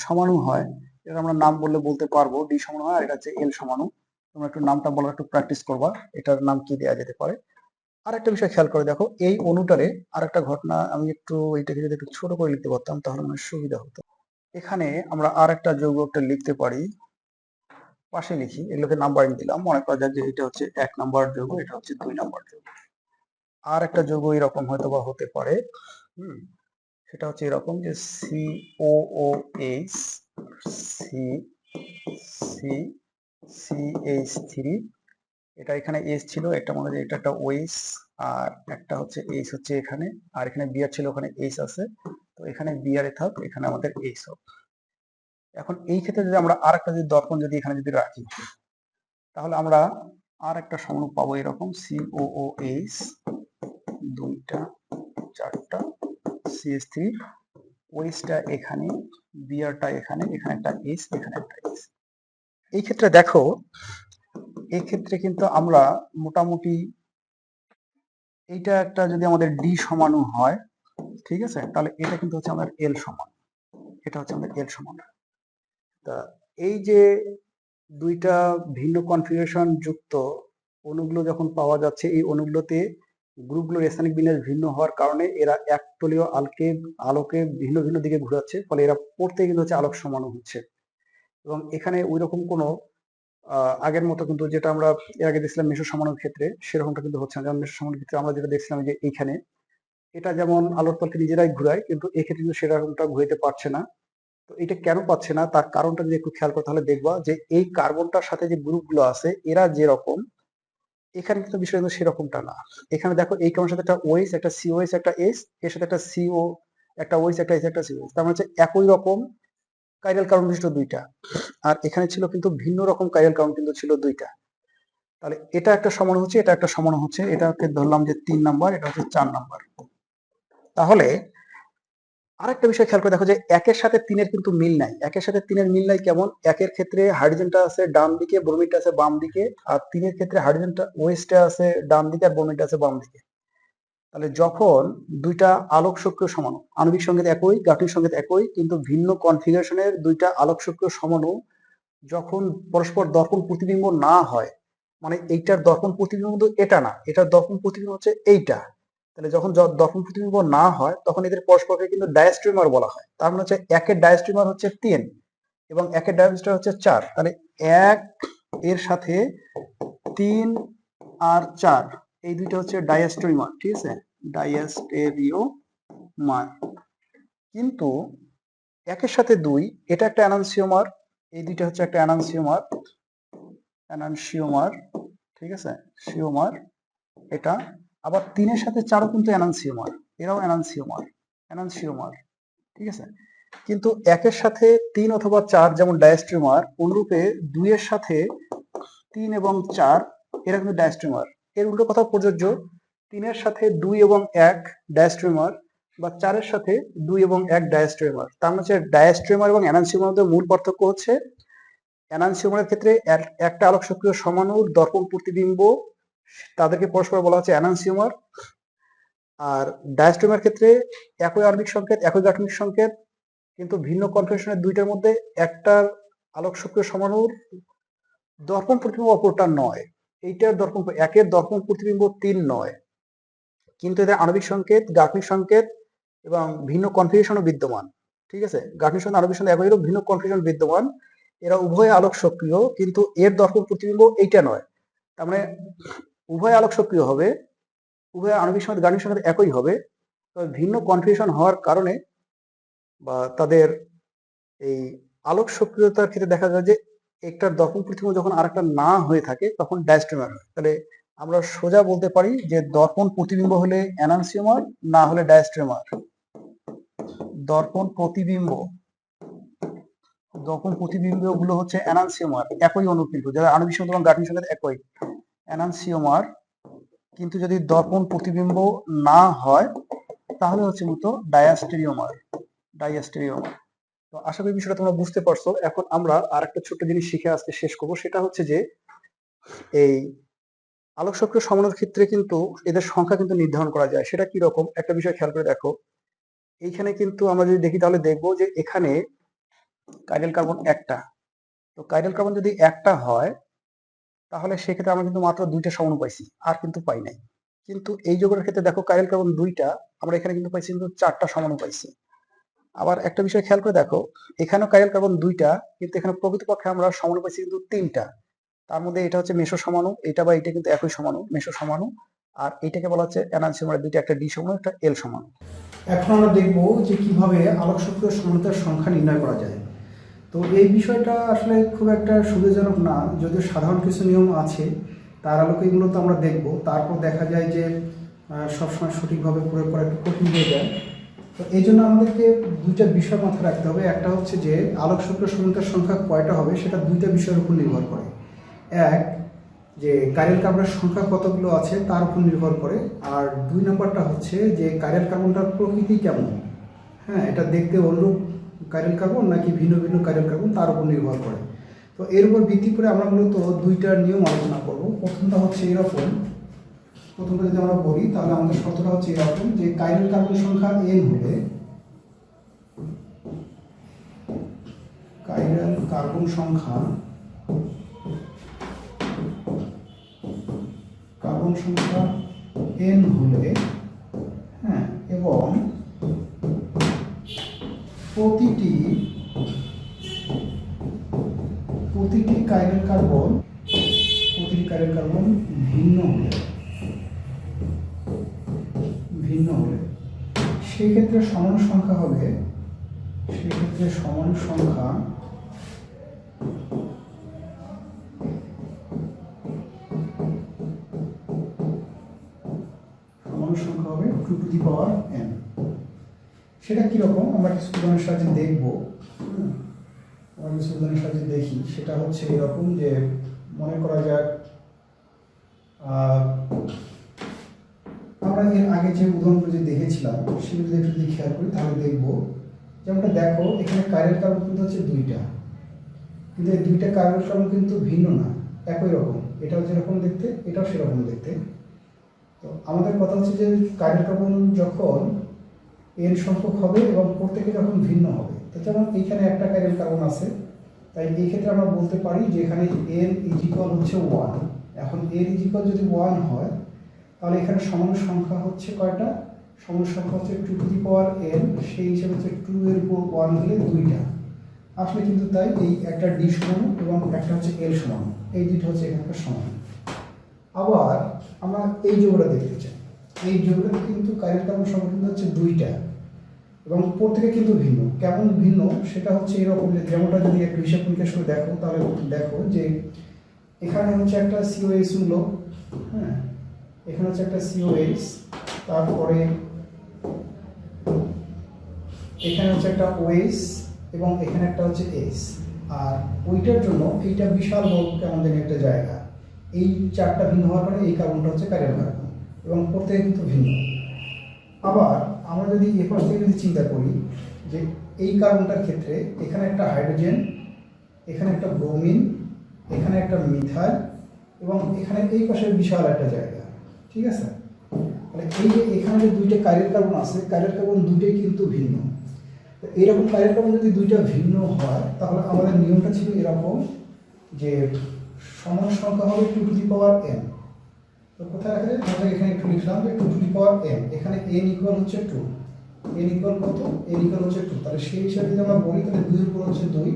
সমাণু হয়, এটা আমরা নাম বললে বলতে পারবো ডি সমাণু হয়, আর এটা হচ্ছে এল সমাণু। তোমরা একটু নামটা বলার একটু প্র্যাকটিস করবা, এটার নাম কি দেওয়া যেতে পারে। আর একটা বিষয় খেয়াল করে দেখো, এই অণুটারে আর একটা ঘটনা, আমি একটু এইটাকে যদি একটু ছোট করে লিখতে পারতাম তাহলে মানে সুবিধা হতো। এখানে আমরা আর একটা যৌগ একটা লিখতে পারি, পাশে লিখি, এগুলোকে নাম্বারিং দিলাম। মনে করা যাক যে এটা হচ্ছে 1 নাম্বার যৌগ, এটা হচ্ছে 2 নাম্বার যৌগ। আর একটা যৌগ এরকম হয়তো বা হতে পারে, সেটা হচ্ছে এরকম যে COOH, CH3, এটা এখানে H ছিল, এটা মনে হয় এটা একটা OH, আর একটা হচ্ছে H হচ্ছে এখানে, আর এখানে বিআর ছিল, ওখানে H আছে। তো এখানে বিআর থাক, এখানে আমাদের H হোক। এখন এই ক্ষেত্রে যদি আমরা আর একটা যদি দর্পণ যদি এখানে যদি রাখি, তাহলে আমরা আর একটা সমাণু পাবো এরকম COOH, দুইটা, চারটা, CH3, OHটা এখানে, বিআরটা এখানে, এখানে একটা H, এখানে একটা H। এই ক্ষেত্রে দেখো, এই ক্ষেত্রে কিন্তু আমরা মোটামুটি এইটা একটা যদি আমাদের ডি সমাণু হয়, ঠিক আছে, তাহলে এটা কিন্তু হচ্ছে আমাদের এল সমান, এটা হচ্ছে আমাদের এল সমান। তা এই যে দুইটা ভিন্ন কনফিগারেশন যুক্ত অণুগুলো যখন পাওয়া যাচ্ছে, এই অণুগুলোতে গ্রুপগুলোর রাসায়নিক বিন্যাস ভিন্ন হওয়ার কারণে এরা একতলীয় আলোকে ভিন্ন ভিন্ন দিকে ঘোরাচ্ছে, ফলে এরা পড়তে কিন্তু হচ্ছে আলোক সমাণু হচ্ছে। এবং এখানে ওই রকম কোনো আগের মতো কিন্তু যেটা আমরা এর আগে দেখছিলাম মেসো সমাণুর ক্ষেত্রে, সেরকমটা কিন্তু হচ্ছে না। যেমন মেসো সমাণুর ক্ষেত্রে আমরা যেটা দেখছিলাম যে এইখানে এটা যেমন আলোর তলকে নিজেরাই ঘুরায়, কিন্তু এক্ষেত্রে কিন্তু সেরকমটা ঘুরাইতে পারছে না। তো এটা কেন পাচ্ছে না, তার কারণটা যদি একটু খেয়াল করো তাহলে দেখবা যে এই কার্বনটার সাথে যে গ্রুপগুলো আছে এরা যেরকম, এখানে কিন্তু বিষয় কিন্তু সেরকমটা না। এখানে দেখো এই কার্বনের সাথে একটা OH, একটা COH, একটা H, এর সাথে একটা CO, একটা OH, একটা H, একটা COH, তার মানে হচ্ছে একই রকম কাইরাল কার্বন বিশিষ্ট দুইটা। আর এখানে ছিল কিন্তু ভিন্ন রকম কাইরাল কার্বন কিন্তু ছিল দুইটা। তাহলে এটা একটা সমান হচ্ছে, এটা একটা সমান হচ্ছে, এটাকে ধরলাম যে 3 নাম্বার, এটা হচ্ছে 4 নাম্বার। তাহলে আরেকটা বিষয় খেয়াল করে দেখো যে একের সাথে 3-এর কিন্তু মিল নাই। একের সাথে 3-এর মিল নাই কেমন? একের ক্ষেত্রে হাইড্রোজেনটা আছে ডান দিকে, ব্রোমিনটা আছে বাম দিকে, আর 3-এর ক্ষেত্রে হাইড্রোজেনটা ওএইচটা আছে ডান দিকে আর ব্রোমিনটা আছে বাম দিকে। তাহলে যখন দুইটা আলোক সক্রিয় সমাণু, আণবিক সংকেত একই, গাঠনিক সংকেত একই, কিন্তু ভিন্ন কনফিগারেশনের দুইটা আলোক সক্রিয় সমাণু যখন পরস্পর দর্পণ প্রতিবিম্ব না হয়, মানে এইটার দর্পণ প্রতিবিম্ব কিন্তু এটা না, এটার দর্পণ প্রতিবিম্ব হচ্ছে এইটা, তাহলে যখন দর্পণ প্রতিবিম্ব না হয় তখন এদের পরস্পরকে কিন্তু ডায়াস্ট্রিমার বলা হয়। তার মানে হচ্ছে একের ডায়াস্ট্রিমার হচ্ছে 3 এবং একের ডায়াস্ট্রিমার হচ্ছে 4। তাহলে 1 এর সাথে 3 আর 4 এই দুইটা হচ্ছে ডায়াস্ট্রিমার, ঠিক আছে, ডায়াস্টেরিওমার। কিন্তু একের সাথে 2 এটা একটা এনানসিওমার, এই দুইটা হচ্ছে একটা এনানসিওমার, এনানসিওমার, ঠিক আছে, সিওমার এটা। আবার 3 এর সাথে 4ও কিন্তু এনানসিওমার, এরাও এনানসিওমার, এনানসিওমার, ঠিক আছে। কিন্তু 1 এর সাথে 3 অথবা 4 যেমন ডায়াস্ট্রিমার, অনুরূপে 2 এর সাথে 3 এবং 4 এরা কিন্তু ডায়াস্ট্রিমার। এর উল্টো কথা প্রযোজ্য, 3 এর সাথে 2 এবং 1 ডায়াস্ট্রিমার, বা 4 এর সাথে 2 এবং 1 ডায়াস্ট্রিমার। তার মানে হচ্ছে ডায়াস্ট্রিমার এবং এনানসিওমার মধ্যে মূল পার্থক্য হচ্ছে এনানসিওমারের ক্ষেত্রে একটা আলোক সক্রিয় সমাণুর দর্পণ প্রতিবিম্ব, তাদেরকে পরস্পর বলা হচ্ছে এনানসিওমার। আর ডায়াস্ট্রিমার ক্ষেত্রে একই আণবিক সংকেত, একই গাঠনিক সংকেত, কিন্তু ভিন্ন কনফিগারেশনের দুইটার মধ্যে একটার আলোক সক্রিয় সমাণুর দর্পণ প্রতিবিম্ব অপরটা নয়। এইটার দর্পণ, একের দর্পণ প্রতিবিম্ব 3 নয়, কিন্তু এদের আণবিক সংকেত, গাঠনিক সংকেত এবং ভিন্ন কনফিগারেশনও বিদ্যমান, ঠিক আছে। গাঠনিক সংকেত, আণবিক সংকেত একই রকম, ভিন্ন কনফিগারেশন বিদ্যমান। এরা উভয় আলোক সক্রিয়, কিন্তু এর দর্পণ প্রতিবিম্ব এইটা নয়। তার মানে উভয় আলোক সক্রিয় হবে, উভয় আণবিক সংকেত, গাঠনিক সংকেত একই হবে, তবে ভিন্ন কনফিগারেশন হওয়ার কারণে বা তাদের এই আলোক সক্রিয়তার ক্ষেত্রে দেখা যায় যে একটার দর্পণ প্রতিবিম্ব যখন আরেকটা না হয়ে থাকে তখন ডায়াস্ট্রিমার হয়। তাহলে আমরা সোজা বলতে পারি যে দর্পণ প্রতিবিম্ব হলে এনানসিওমার, না হলে ডায়াস্ট্রিমার। দর্পণ প্রতিবিম্ব, দর্পণ প্রতিবিম্ব গুলো হচ্ছে এনানসিওমার, একই অণু কিন্তু, যারা আণবিক সংকেত এবং গাঠনিক সংকেত একই, এনানসিওমার। কিন্তু যদি দর্পণ প্রতিবিম্ব না হয় তাহলে হচ্ছে মূলত ডায়াস্টেরিওমার, ডায়াস্টেরিওমার। তো আশা করি বিষয়টা তোমরা বুঝতে পারছো। এখন আমরা আরেকটা ছোট্ট জিনিস শিখে আজকে শেষ করবো, সেটা হচ্ছে যে এই আলোক সক্রিয় সমাণুর ক্ষেত্রে কিন্তু এদের সংখ্যা কিন্তু নির্ধারণ করা যায়। সেটা কি রকম, একটা বিষয় খেয়াল করে দেখো। এইখানে কিন্তু আমরা যদি দেখি তাহলে দেখবো যে এখানে কাইরাল কার্বন একটা, তো কাইরাল কার্বন যদি একটা হয় তাহলে সেক্ষেত্রে আমরা কিন্তু মাত্র 2টা সমাণু পাইছি, আর কিন্তু পাই নাই। কিন্তু এই যৌগের ক্ষেত্রে দেখো কাইরাল কার্বন 2টা, আমরা এখানে কিন্তু পাইছি কিন্তু 4টা সমাণু পাইছি। আবার একটা বিষয় খেয়াল করে দেখো, এখানেও কাইরাল কার্বন 2টা, কিন্তু এখানে প্রকৃতপক্ষে আমরা সমাণু পাইছি কিন্তু 3টা। তার মধ্যে এটা হচ্ছে মেসো সমাণু, এটা বা এটা কিন্তু একই সমাণু, মেসো সমাণু। আর এইটাকে বলা হচ্ছে এনানসিওমার দুইটা, একটা ডি সমাণু, একটা এল সমাণু। এখন আমরা দেখব যে কিভাবে আলোক সক্রিয় সমাণুতার সংখ্যা নির্ণয় করা যায়। তো এই বিষয়টা আসলে খুব একটা সুবিধাজনক না, যদিও সাধারণ কিছু নিয়ম আছে, তার আলোকে এগুলো তো আমরা দেখব। তারপর দেখা যায় যে সবসময় সঠিকভাবে প্রয়োগ করা একটু কঠিন হয়ে যায়। তো এই জন্য আমাদেরকে দুইটা বিষয় মাথায় রাখতে হবে। একটা হচ্ছে যে আলোক সক্রিয় সমাণুতার সংখ্যা কয়টা হবে সেটা দুইটা বিষয়ের উপর নির্ভর করে। এক, যে কাইরাল কার্বনের সংখ্যা কতগুলো আছে তার উপর নির্ভর করে। আর 2 নম্বরটা হচ্ছে যে কাইরাল কার্বনটার প্রকৃতি কেমন, হ্যাঁ, এটা দেখতে অনুরূপ কাইরাল কার্বন নাকি ভিন্ন ভিন্ন কাইরাল কার্বন তার উপর নির্ভর করে। তো এর উপর ভিত্তি করে আমরা মূলত দুইটা নিয়ম আলোচনা করব। প্রথমটা হচ্ছে এরকম, প্রথমটা যদি আমরা বলি তাহলে আমাদের শর্তটা হচ্ছে এরকম যে কাইরাল কার্বন সংখ্যা n হলে, কাইরাল কার্বন সংখ্যা n হলে, হ্যাঁ, এবং প্রতিটি কাইরাল কার্বন ভিন্ন হলে সেক্ষেত্রে সমান সংখ্যা হবে, সমান সংখ্যা হবে 2 টু দি পাওয়ার n। সেটা কিরকম আমরা কিছু উদাহরণের সাহায্যে দেখবো। দেখি সেটা হচ্ছে এরকম যে মনে করা যাক আমরা এর আগে যে উদাহরণগুলো যে দেখেছিলাম সেগুলো যদি একটু খেয়াল করি তাহলে দেখবো, যেমনটা দেখো এখানে কাইরাল কার্বন কিন্তু হচ্ছে 2টা, কিন্তু এই 2টা কাইরাল কার্বন কিন্তু ভিন্ন না, একই রকম। এটাও যেরকম দেখতে এটাও সেরকম দেখতে। তো আমাদের কথা হচ্ছে যে কাইরাল কার্বন যখন n সংখ্যক হবে এবং প্রত্যেকে যখন ভিন্ন হবে, তো যেমন এইখানে একটা কাইরাল কার্বন আছে, তাই এই ক্ষেত্রে আমরা বলতে পারি যে এখানে n ইজ ইকুয়াল হচ্ছে 1। এখন n ইজ ইকুয়াল যদি 1 হয় তাহলে এখানে সমন সংখ্যা হচ্ছে কয়টা? সমন সংখ্যা হচ্ছে 2 টু দি পাওয়ার n, সেই হিসেবে হচ্ছে 2 এর উপর 1 হলে 2টা। আসলে কিন্তু তাই, এই একটা d সমান এবং একটা হচ্ছে l সমান, এই দুটো হচ্ছে এখানকার সমান। আবার আমরা এই যোগটা দেখতে চাই। এই যোগটাতে কিন্তু কার্যের কার্বন সংখ্যা কিন্তু হচ্ছে 2টা এবং প্রত্যেকে কিন্তু ভিন্ন। কেমন ভিন্ন সেটা হচ্ছে এরকম, যে যেমনটা যদি একটু হিসাব নিকাশ করে দেখো, তাহলে দেখো যে এখানে হচ্ছে একটা COH মূল, হ্যাঁ, এখানে হচ্ছে একটা COH, তারপরে এখানে হচ্ছে একটা OH এবং এখানে একটা হচ্ছে S। আর ওইটার জন্য এইটা বিশাল বড় কেমন জানি একটা জায়গা। এই চারটা ভিন্ন হওয়ার কারণে এই কার্বনটা হচ্ছে কার্বন কার্বন এবং প্রত্যেকে কিন্তু ভিন্ন। আবার আমরা যদি এ পাশ থেকে যদি চিন্তা করি যে এই কার্বনটার ক্ষেত্রে এখানে একটা হাইড্রোজেন, এখানে একটা ব্রোমিন, এখানে একটা মিথাইল এবং এখানে এই পাশে বিশাল একটা জায়গা, ঠিক আছে? মানে এই যে এখানে যে দুইটা কার্বন কার্বন আছে, কার্বন কার্বন দুটোই কিন্তু ভিন্ন। তো এইরকম কার্বন কার্বন যদি দুইটা ভিন্ন হয়, তাহলে আমাদের নিয়মটা ছিল এরকম যে সমান সংখ্যা হবে 2 টু দি পাওয়ার n। তো কোথায় আছে? আমরা এখানে একটু লিখলাম যে 2 টু দি পাওয়ার n, এখানে n ইকুয়াল হচ্ছে 2, n ইকুয়াল কত? n ইকুয়াল হচ্ছে 2। তাহলে সেই হিসাবে যদি আমরা বলি, তাহলে 2 এর উপর হচ্ছে 2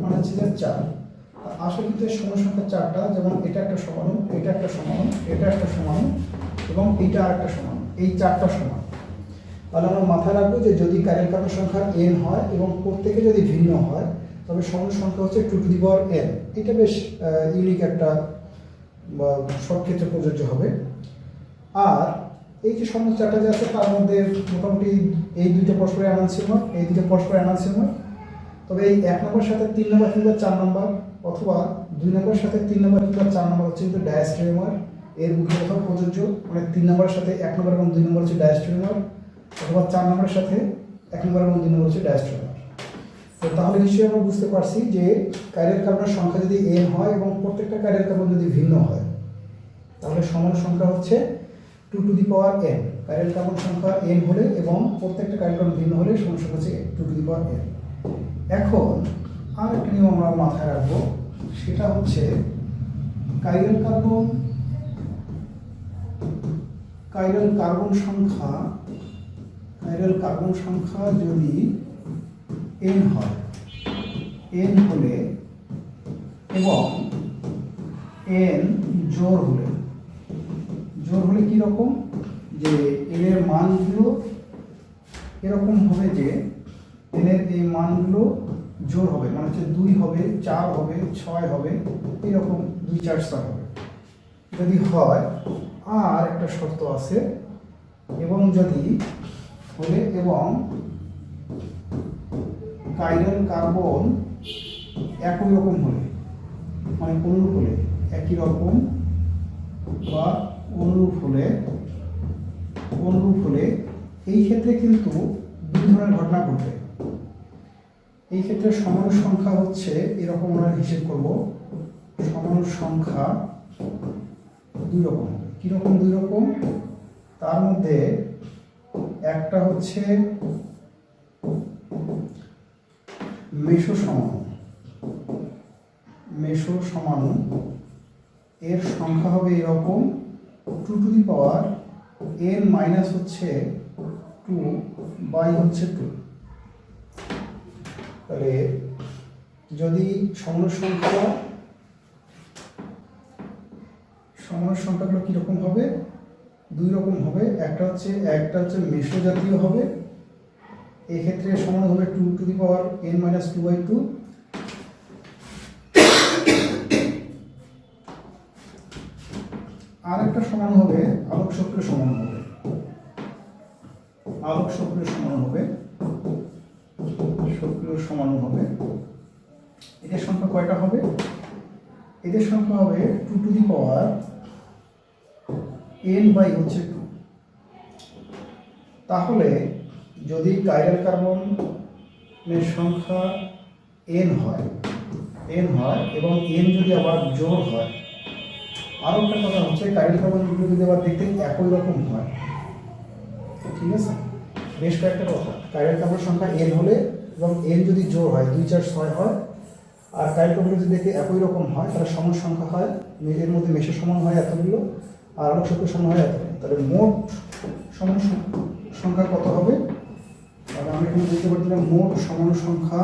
মানে হচ্ছে যে 4। আসলে কিন্তু সমান সংখ্যা 4টা, যেমন এটা একটা সমান, এটা একটা সমান, এটা একটা সমান এবং এইটা আরেকটা সমান, এই 4টা সমান। তাহলে আমরা মাথায় রাখবো যে যদি কার্বন কার্বন সংখ্যা n হয় এবং প্রত্যেকে যদি ভিন্ন হয়, তবে সমান সংখ্যা হচ্ছে 2 টু দি পাওয়ার n। এটা বেশ ইউনিক একটা, সব ক্ষেত্রে প্রযোজ্য হবে। আর এই যে সমান 4টা যে আছে, তার মধ্যে মোটামুটি এই দুইটা পরস্পর এনানসিমর, এই দুইটা পরস্পর এনানসিমর। তবে এই 1 নম্বর সাথে 3 নম্বর কিংবা 4 নম্বর, অথবা 2 নম্বর সাথে 3 নম্বর কিংবা 4 নম্বর হচ্ছে কিন্তু ডায়াস্টেরিওমার এর উভয় কথাও প্রযোজ্য। মানে 3 নম্বরের সাথে 1 নম্বর এবং 2 নম্বর হচ্ছে ডায়াস্টেরিওমার, অথবা 4 নম্বরের সাথে 1 নম্বর এবং 2 নম্বর হচ্ছে ডায়াস্টেরিওমার। তো তাহলে নিশ্চয়ই আমরা বুঝতে পারছি যে কার্বন কার্বনের সংখ্যা যদি n হয় এবং প্রত্যেকটা কার্বন কার্বন যদি ভিন্ন হয়, তাহলে সমান সংখ্যা হচ্ছে 2 to the power n। Carbon carbon সংখ্যা n হলে এবং প্রত্যেকটা কার্বন কার্বন ভিন্ন হলে সমান সংখ্যা হচ্ছে 2 টু দি পাওয়ার n। এখন আর একটা নিয়ম আমরা মাথায় রাখবো, সেটা হচ্ছে কার্বন কার্বন সংখ্যা যদি n হয়, n হলে এবং n জোড় হলে কি রকম, যে n এর মানগুলো এরকম হবে যে n এর এই মানগুলো জোড় হবে, মানে হচ্ছে 2 হবে, 4 হবে, 6 হবে, এরকম 2, 4, 6 হবে যদি হয়। আর একটা শর্ত আছে, এবং যদি হলে এবং কার্বন কার্বন একই রকম হলে, মানে অনুরূপ হলে, একই রকম বা অনুরূপ হলে এই ক্ষেত্রে কিন্তু দুই ধরনের ঘটনা ঘটবে। এই ক্ষেত্রে সমান সংখ্যা হচ্ছে এরকম, আমরা হিসেব করব, সমান সংখ্যা 2 রকম হবে। কিরকম 2 রকম? তার মধ্যে একটা হচ্ছে মেসো সমাণু, এর সংখ্যা হবে এরকম 2 to the power n minus হচ্ছে 2 বাই হচ্ছে 2। তাহলে যদি সমান সংখ্যাগুলো কীরকম হবে? 2 রকম হবে। একটা হচ্ছে মেসো জাতীয় হবে, এক্ষেত্রে সমান হবে 2 to the power n minus 2 by 2। আর একটা সমান হবে আলোক সক্রিয় সমাণু হবে। এদের সংখ্যা কয়টা হবে? এদের সংখ্যা হবে 2 to the power n by হচ্ছে 2। তাহলে যদি কার্বন কার্বনের সংখ্যা n হয় এবং n যদি আবার জোড় হয়, আরো একটা কথা হচ্ছে কার্বন কার্বনগুলো যদি আবার দেখতে একই রকম হয়, ঠিক আছে? বেশ কয়েকটা কথা, কার্বন কার্বন সংখ্যা n হলে এবং n যদি জোড় হয় 2, 4, 6 হয়, আর কার্বন কার্বন যদি দেখতে একই রকম হয়, তাহলে সমান সংখ্যা হয়, এর মধ্যে মেসো সমান হয় এতগুলো, আর আলোক শক্তির সমান হয় এত। তাহলে মোট সমান সংখ্যা কত হবে? তাহলে আমরা এখানে বুঝতে পারছিলাম মোট সমান সংখ্যা,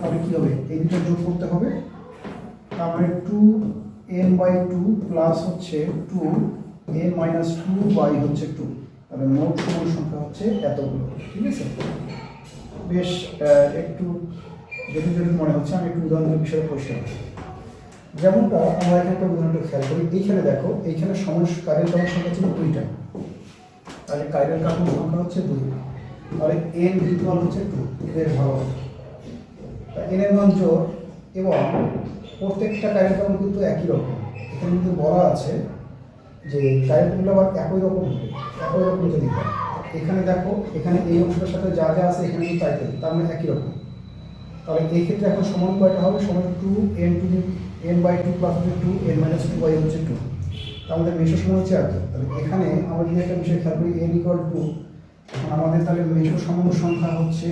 তাহলে কী হবে? এই দুটো যোগ করতে হবে। তারপরে 2n/2 প্লাস হচ্ছে 2n-2 হচ্ছে 2। তাহলে মোট সমান সংখ্যা হচ্ছে এতগুলো। ঠিক আছে, বেশ একটু জটিল মনে হচ্ছে, আমি একটু উদাহরণের বিষয়ে পরিষ্কার করি। যেমনটা আমরা এখানে একটা উদাহরণটা খেয়াল করি, এইখানে দেখো, এইখানে কার্যের কার্বন সংখ্যা ছিল 2টা, তাহলে কার্যের কার্বন সংখ্যা হচ্ছে 2, তাহলে n ইকুয়াল হচ্ছে 2। এদের ভালো, n এর মান জোর এবং প্রত্যেকটা কার্যের কার্বন কিন্তু একই রকম। এখানে কিন্তু বলা আছে যে কার্যগুলো আবার একই রকম যদি হয়, এখানে দেখো, এখানে এই অংশটার সাথে যা যা আছে এখানে কিন্তু তাই, তার মানে একই রকম। তাহলে এই ক্ষেত্রে এখন সমান কয়টা হবে? সমান 2n/2 প্লাস হচ্ছে 2n-2 হচ্ছে 2। তার আমাদের মেশো সমান হচ্ছে এত। তাহলে এখানে আমরা যদি একটা বিষয় খেয়াল করি, n = 2, এখন আমাদের তাহলে মেশো সমাণু সংখ্যা হচ্ছে,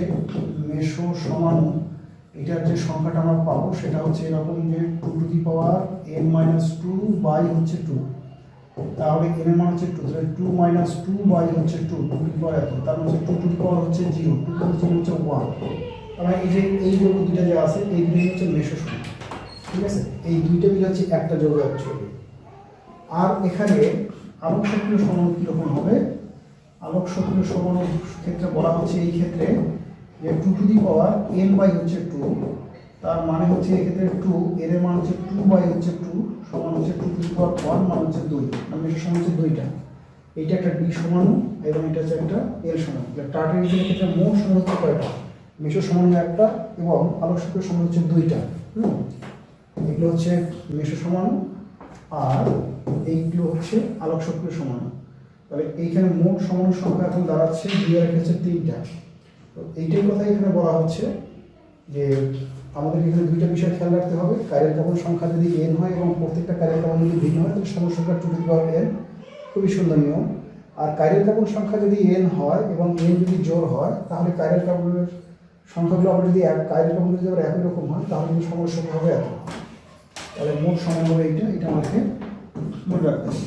মেশো সমাণু এটার যে সংখ্যাটা আমরা পাবো সেটা হচ্ছে এরকম যে 2n-2 হচ্ছে 2। তাহলে n এর মান হচ্ছে 2, তাহলে 2 - 2 হচ্ছে 2, 2 এত, তার মানে হচ্ছে 2 হচ্ছে 0, 2 হচ্ছে 1। তাহলে এই যে এই যোগ দুইটা যে আছে, এই দুটোই হচ্ছে মেশো সংখ্যা। ঠিক আছে, এই দুইটা মিলে হচ্ছে একটা যোগ অ্যাকচুয়ালি। আর এখানে আলোক সক্রিয় সমাণু কীরকম হবে? আলোক সক্রিয় সমাণুর ক্ষেত্রে বলা হচ্ছে এই ক্ষেত্রে যে 2n হচ্ছে 2, তার মানে হচ্ছে এক্ষেত্রে 2, এর মান হচ্ছে 2 হচ্ছে 2 সমান হচ্ছে 2^1 মান হচ্ছে 2, মানে মেশো সমান হচ্ছে 2টা। এইটা একটা ডি সমাণু এবং এটা হচ্ছে একটা এল সমাণু। টার্টারিজের ক্ষেত্রে মোট সমান হচ্ছে কয়টা? মেশো সমাণু একটা এবং আলোক সক্রিয় সমাণু হচ্ছে 2টা। এগুলো হচ্ছে মেশো সমাণু আর এইগুলো হচ্ছে আলোক সক্রিয় সমাণু। তাহলে এইখানে মোট সমাণু সংখ্যা এখন দাঁড়াচ্ছে 2 আর হচ্ছে 3টা। তো এইটাই কথা এখানে বলা হচ্ছে যে আমাদের এখানে দুইটা বিষয় খেয়াল রাখতে হবে। কার্যের কার্বন সংখ্যা যদি n হয় এবং প্রত্যেকটা কার্যের কার্বন যদি ভিন্ন হয় তাহলে সমান সংখ্যা 2n, খুবই সুন্দর নিয়ম। আর কার্যের কার্বন সংখ্যা যদি n হয় এবং n যদি জোড় হয় তাহলে কার্যের কার্বনের সংখ্যাগুলো আবার যদি কার্যের কার্বন যদি আবার একই রকম হয় তাহলে কিন্তু সমান সংখ্যা হবে এত। তাহলে মোট সমান হবে এটা আমাকে মনে রাখতে হবে।